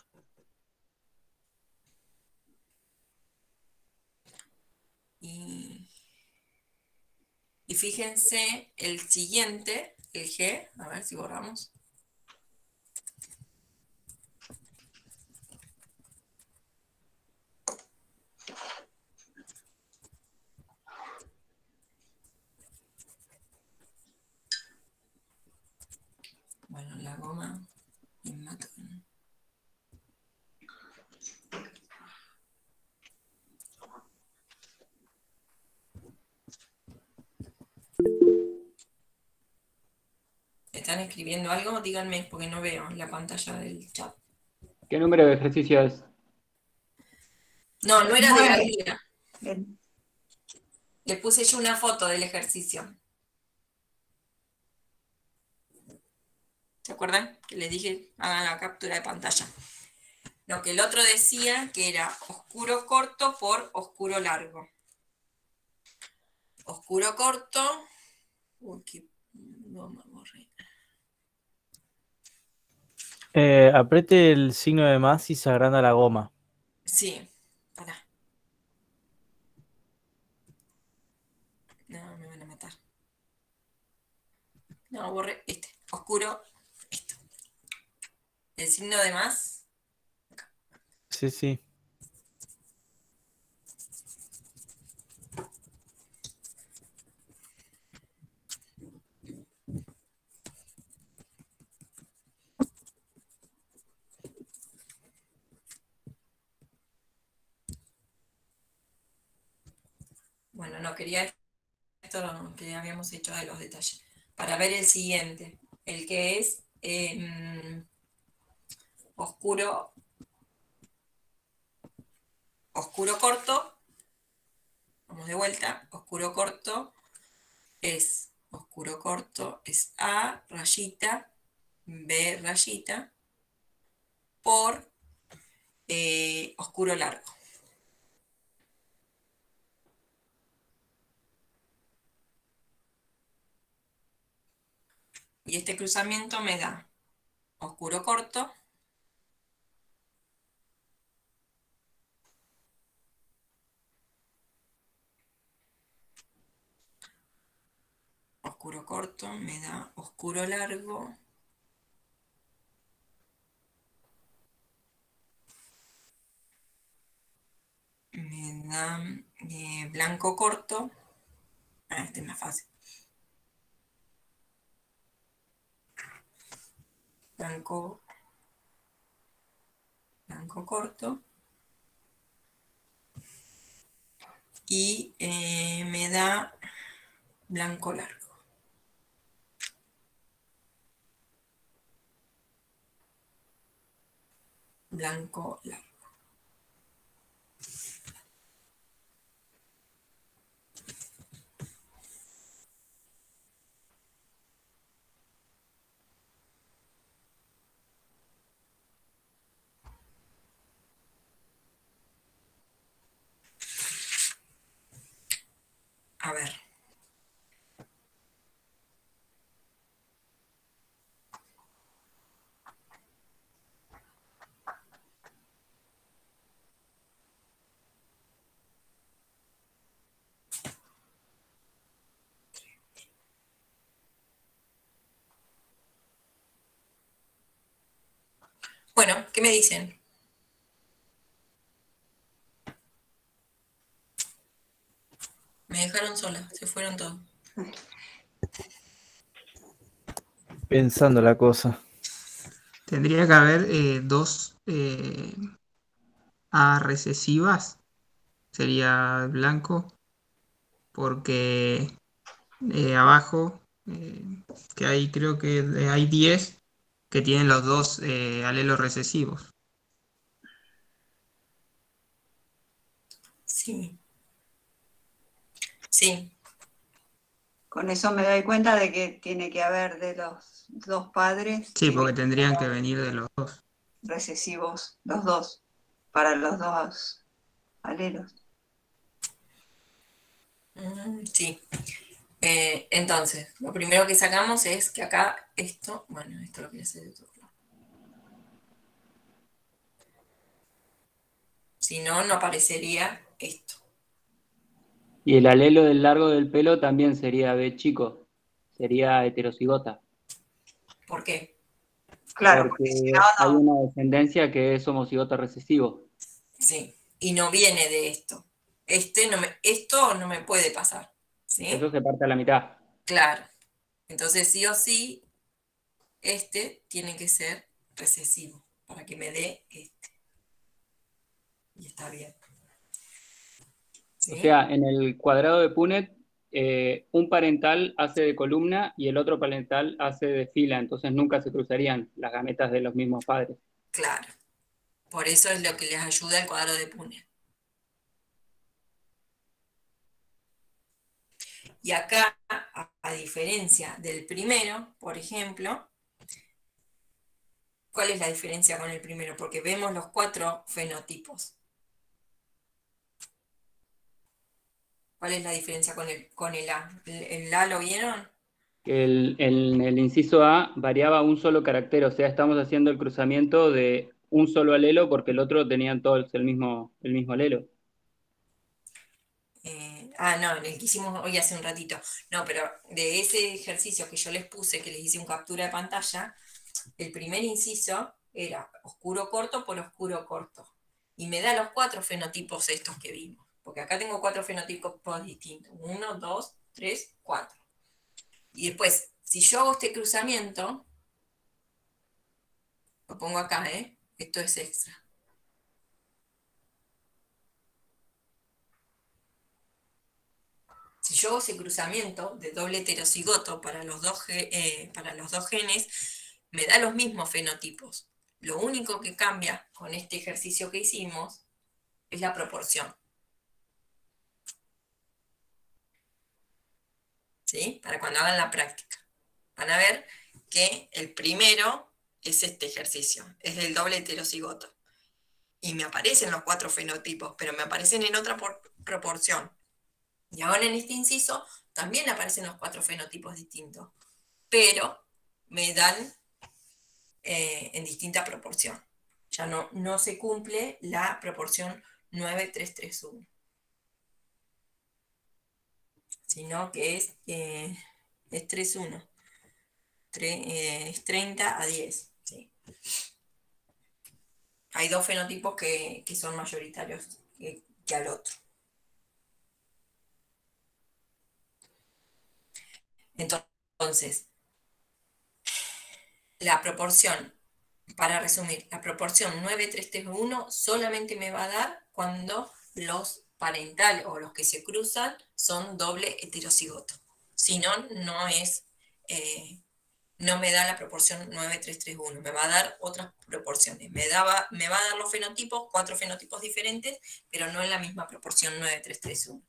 S1: Y fíjense el siguiente, el G, a ver si borramos. Bueno, la goma y mato. ¿Están escribiendo algo? Díganme, porque no veo la pantalla del chat.
S6: ¿Qué número de ejercicio es?
S1: No, no era de la
S5: 9.
S1: guía.
S5: El-
S1: Le puse yo una foto del ejercicio. ¿Se acuerdan? Que les dije, hagan la captura de pantalla. Lo que el otro decía que era oscuro corto por oscuro largo. Oscuro corto. Uy, que no me borré.
S2: Apriete el signo de más y se agranda la goma.
S1: Sí, pará. No, me van a matar. No, borré este. Oscuro, esto. El signo de más.
S2: Sí, sí.
S1: Bueno, no quería esto que habíamos hecho de los detalles. Para ver el siguiente. El que es oscuro, oscuro corto. Vamos de vuelta. Oscuro corto es A rayita, B rayita, por oscuro largo. Y este cruzamiento me da oscuro corto, oscuro corto, me da oscuro largo, me da blanco corto. Este es más fácil. Blanco, blanco corto. Y me da blanco largo. Blanco largo. A ver. ¿Qué me dicen? Me dejaron sola, se fueron todos.
S2: Pensando la cosa.
S3: Tendría que haber dos A recesivas, sería blanco, porque abajo, que hay creo que hay 10 que tienen los dos alelos recesivos.
S1: Sí. Sí,
S5: Con eso me doy cuenta de que tiene que haber de los dos padres,
S3: Sí,
S5: tiene
S3: porque
S5: que
S3: tendrían que
S5: haber
S3: venir de los dos.
S5: recesivos, los dos, para los dos alelos.
S1: sí. Entonces, lo primero que sacamos es que acá esto, bueno, esto lo voy a hacer de otro lado. Si no, no aparecería esto.
S6: Y el alelo del largo del pelo también sería B chico, sería heterocigota,
S5: ¿Por qué? Claro,
S6: porque
S5: porque si no,
S6: hay
S5: no.
S6: una descendencia que es homocigota recesivo.
S1: Sí. Y no viene de esto. Esto no me puede pasar. ¿Sí?
S6: Eso se parte a la mitad.
S1: Claro. Entonces, sí o sí, este tiene que ser recesivo para que me dé este. Y está bien.
S6: O
S1: ¿Sí?
S6: sea, en el cuadrado de Punnett, un parental hace de columna y el otro parental hace de fila, entonces nunca se cruzarían las gametas de los mismos padres.
S1: Claro. Por eso es lo que les ayuda el cuadro de Punnett. Y acá, a diferencia del primero, por ejemplo, ¿cuál es la diferencia con el primero? Porque vemos los 4 fenotipos. ¿Cuál es la diferencia con el A? ¿El A lo vieron?
S6: En el inciso A variaba un solo carácter, o sea, estamos haciendo el cruzamiento de un solo alelo porque el otro tenían todos el mismo alelo.
S1: No, en el que hicimos hoy hace un ratito. No, pero de ese ejercicio que yo les puse, que les hice un captura de pantalla, el primer inciso era oscuro corto por oscuro corto. Y me da los 4 fenotipos estos que vimos. Porque acá tengo 4 fenotipos distintos. 1, 2, 3, 4. Y después, si yo hago este cruzamiento, lo pongo acá, esto es extra. Si yo hago ese cruzamiento de doble heterocigoto para los dos genes, me da los mismos fenotipos. Lo único que cambia con este ejercicio que hicimos es la proporción. ¿Sí? Para cuando hagan la práctica. Van a ver que el primero es este ejercicio, es el doble heterocigoto. Y me aparecen los 4 fenotipos, pero me aparecen en otra proporción. Y ahora en este inciso también aparecen los 4 fenotipos distintos, pero me dan en distinta proporción. Ya no se cumple la proporción 9-3-3-1, sino que es 3-1, es 30-10. ¿Sí? Hay 2 fenotipos que son mayoritarios que al otro. Entonces, la proporción, para resumir, la proporción 9-3-3-1 solamente me va a dar cuando los parentales o los que se cruzan son doble heterocigoto. Si no, no me da la proporción 9-3-3-1, me va a dar otras proporciones. Me va a dar los fenotipos, 4 fenotipos diferentes, pero no en la misma proporción 9-3-3-1.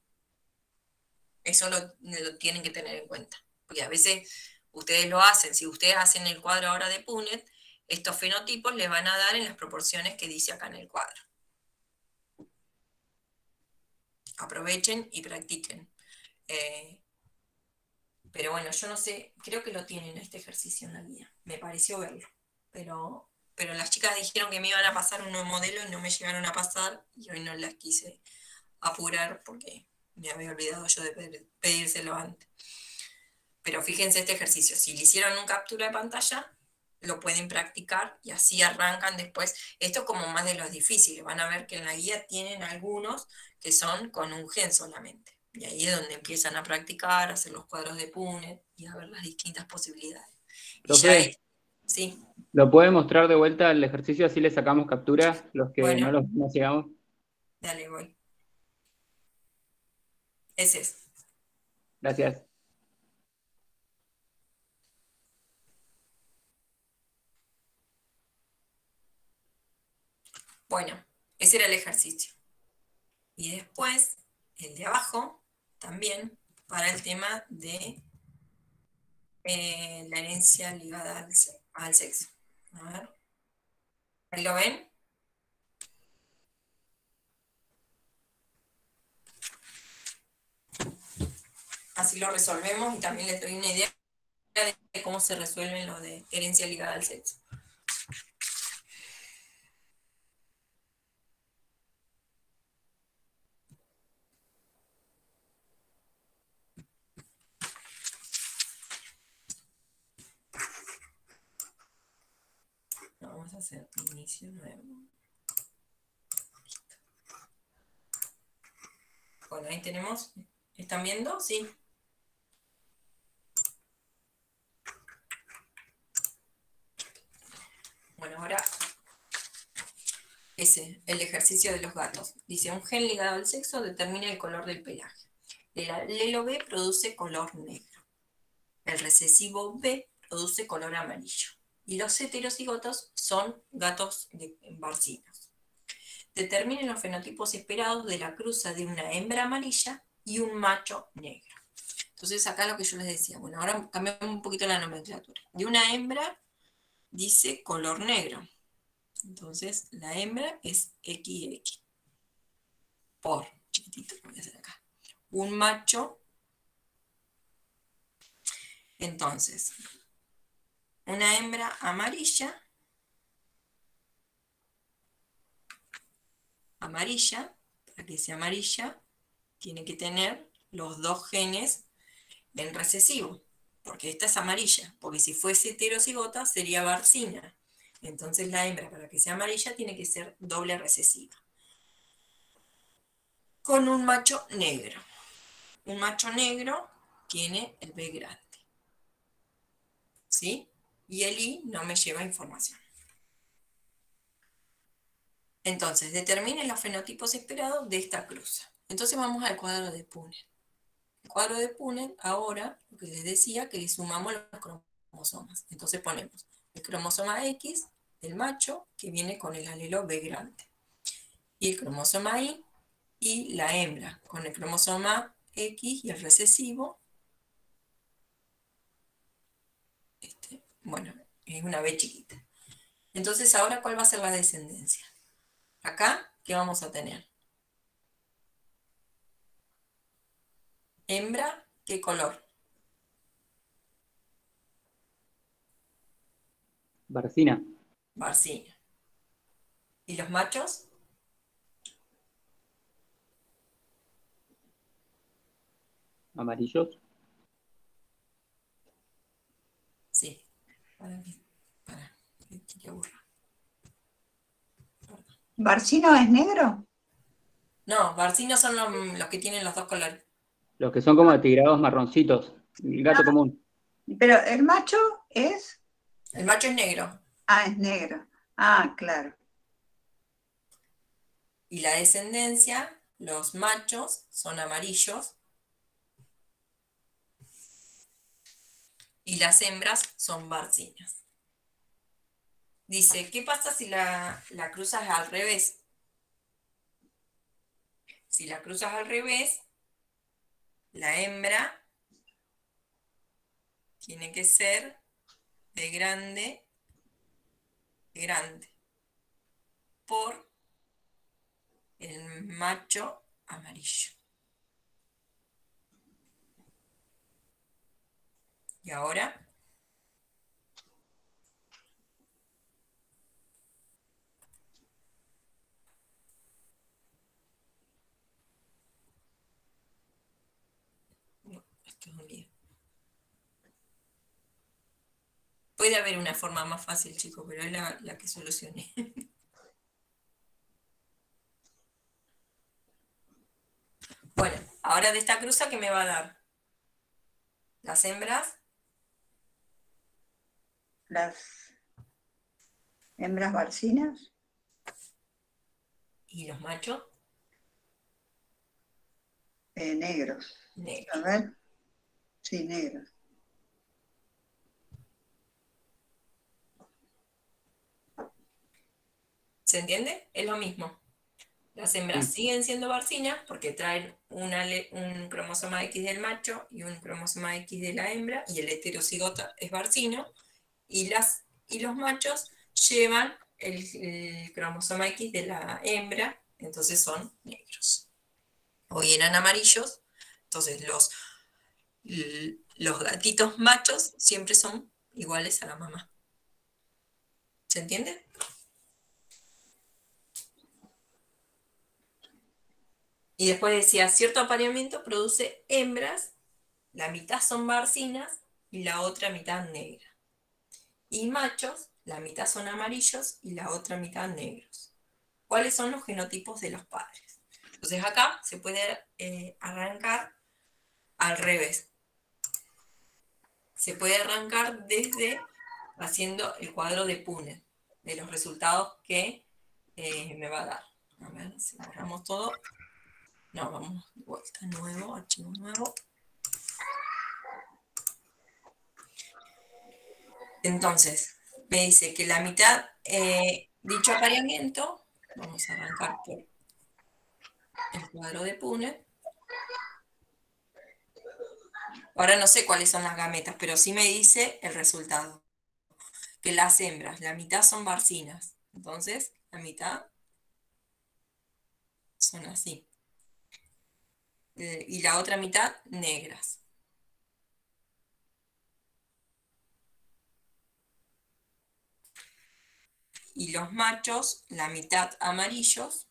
S1: Eso lo tienen que tener en cuenta. Porque a veces ustedes lo hacen, si ustedes hacen el cuadro ahora de Punnett, estos fenotipos les van a dar en las proporciones que dice acá en el cuadro. Aprovechen y practiquen. Pero bueno, yo no sé, creo que lo tienen este ejercicio en la guía. Me pareció verlo. Pero las chicas dijeron que me iban a pasar un nuevo modelo y no me llegaron a pasar y hoy no las quise apurar porque me había olvidado yo de pedírselo antes. Pero fíjense este ejercicio, si le hicieron un captura de pantalla, lo pueden practicar y así arrancan después. Esto es como más de los difíciles. Van a ver que en la guía tienen algunos que son con un gen solamente. Y ahí es donde empiezan a practicar, a hacer los cuadros de Punnett y a ver las distintas posibilidades. Y ya
S6: Profe,
S1: sí,
S6: ¿lo puede mostrar de vuelta el ejercicio? Así le sacamos captura, los que
S1: bueno,
S6: no llegamos.
S1: dale, voy. Ese es.
S6: Gracias.
S1: Bueno, ese era el ejercicio. Y después, el de abajo, también, para el tema de la herencia ligada al sexo. A ver, ¿ahí lo ven? Así lo resolvemos y también les doy una idea de cómo se resuelven los de herencia ligada al sexo. Vamos a hacer inicio nuevo. Bueno, ahí tenemos. ¿Están viendo? Sí. Bueno, ahora el ejercicio de los gatos. Dice, un gen ligado al sexo determina el color del pelaje. El alelo B produce color negro. El recesivo B produce color amarillo. Y los heterocigotos son gatos barcinos. Determinen los fenotipos esperados de la cruza de una hembra amarilla y un macho negro. Entonces acá lo que yo les decía, bueno, ahora cambiamos un poquito la nomenclatura. De una hembra dice color negro. Entonces la hembra es XX. Por, chiquitito, lo voy a hacer acá. Un macho, entonces, una hembra amarilla, para que sea amarilla, tiene que tener los dos genes en recesivo, porque esta es amarilla, porque si fuese heterocigota sería barcina. Entonces la hembra, para que sea amarilla, tiene que ser doble recesiva. Con un macho negro. Un macho negro tiene el B grande. ¿Sí? Y el I no me lleva información. Entonces, determine los fenotipos esperados de esta cruza. Entonces vamos al cuadro de Punnett. El cuadro de Punnett, ahora, lo que les decía, que le sumamos los cromosomas. Entonces ponemos el cromosoma X del macho, que viene con el alelo B grande. Y el cromosoma Y y la hembra, con el cromosoma X y el recesivo. Bueno, es una B chiquita. Entonces, ahora, ¿cuál va a ser la descendencia? Acá, ¿qué vamos a tener? Hembra, ¿qué color?
S6: Barcina.
S1: Barcina. ¿Y los machos?
S6: Amarillos.
S1: Sí. Para que aburra.
S5: ¿Barcino es negro?
S1: No, barcinos son los que tienen los dos colores.
S6: Los que son como atigrados marroncitos. El gato común.
S5: Pero el macho es...
S1: El macho es negro.
S5: Ah, es negro. Ah, claro.
S1: Y la descendencia, los machos son amarillos y las hembras son barcinas. Dice, ¿qué pasa si la cruzas al revés? Si la cruzas al revés, la hembra tiene que ser de grande, por el macho amarillo. Y ahora, esto es un lío. Puede haber una forma más fácil, chicos, pero es la que solucioné. Bueno, ahora de esta cruza, ¿qué me va a dar? Las hembras.
S5: Las hembras barcinas.
S1: ¿Y los machos?
S5: Negros.
S1: Negros.
S5: A ver. Sí, negros.
S1: ¿Se entiende? Es lo mismo. Las hembras
S6: Sí.
S1: siguen siendo barcinas porque traen un cromosoma X del macho y un cromosoma X de la hembra, y el heterocigoto es barcino, y los machos llevan el cromosoma X de la hembra, entonces son negros. Hoy eran amarillos, entonces los gatitos machos siempre son iguales a la mamá. ¿Se entiende? Y después decía, cierto apareamiento produce hembras, la mitad son barcinas y la otra mitad negra. Y machos, la mitad son amarillos y la otra mitad negros. ¿Cuáles son los genotipos de los padres? Entonces acá se puede arrancar al revés. Se puede arrancar desde haciendo el cuadro de Punnett, de los resultados que me va a dar. A ver, si borramos todo. No, vamos de vuelta, nuevo, archivo nuevo. Entonces, me dice que la mitad, dicho apareamiento, vamos a arrancar por el cuadro de Punnett. Ahora no sé cuáles son las gametas, pero sí me dice el resultado. Que las hembras, la mitad son barcinas. Entonces, la mitad son así. Y la otra mitad negras. Y los machos, la mitad amarillos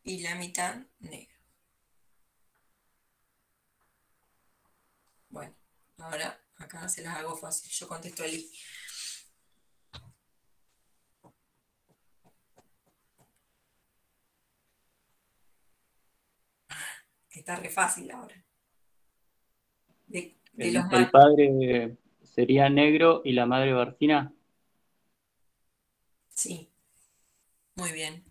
S1: y la mitad negra. Bueno, ahora acá se las hago fácil. Yo contesto el I. Está re fácil ahora. De los
S6: El
S1: machos.
S6: padre sería negro y la madre barcina.
S1: Sí, muy bien.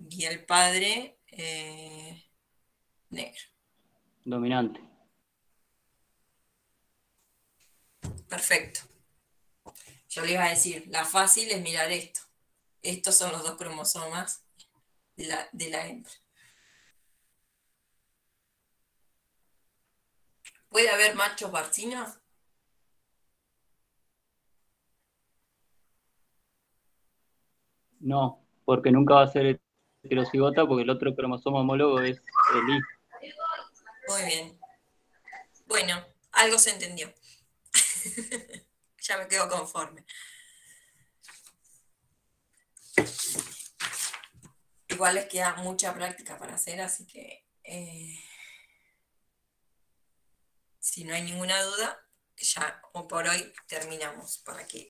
S1: Y el padre negro.
S6: Dominante.
S1: Perfecto. Yo le iba a decir, la fácil es mirar esto. Estos son los dos cromosomas de la hembra. ¿Puede haber machos barcinos?
S6: No, porque nunca va a ser heterocigota porque el otro cromosoma homólogo es el Y.
S1: Muy bien. Bueno, algo se entendió. Ya me quedo conforme. Igual les queda mucha práctica para hacer, así que si no hay ninguna duda, ya por hoy terminamos, para que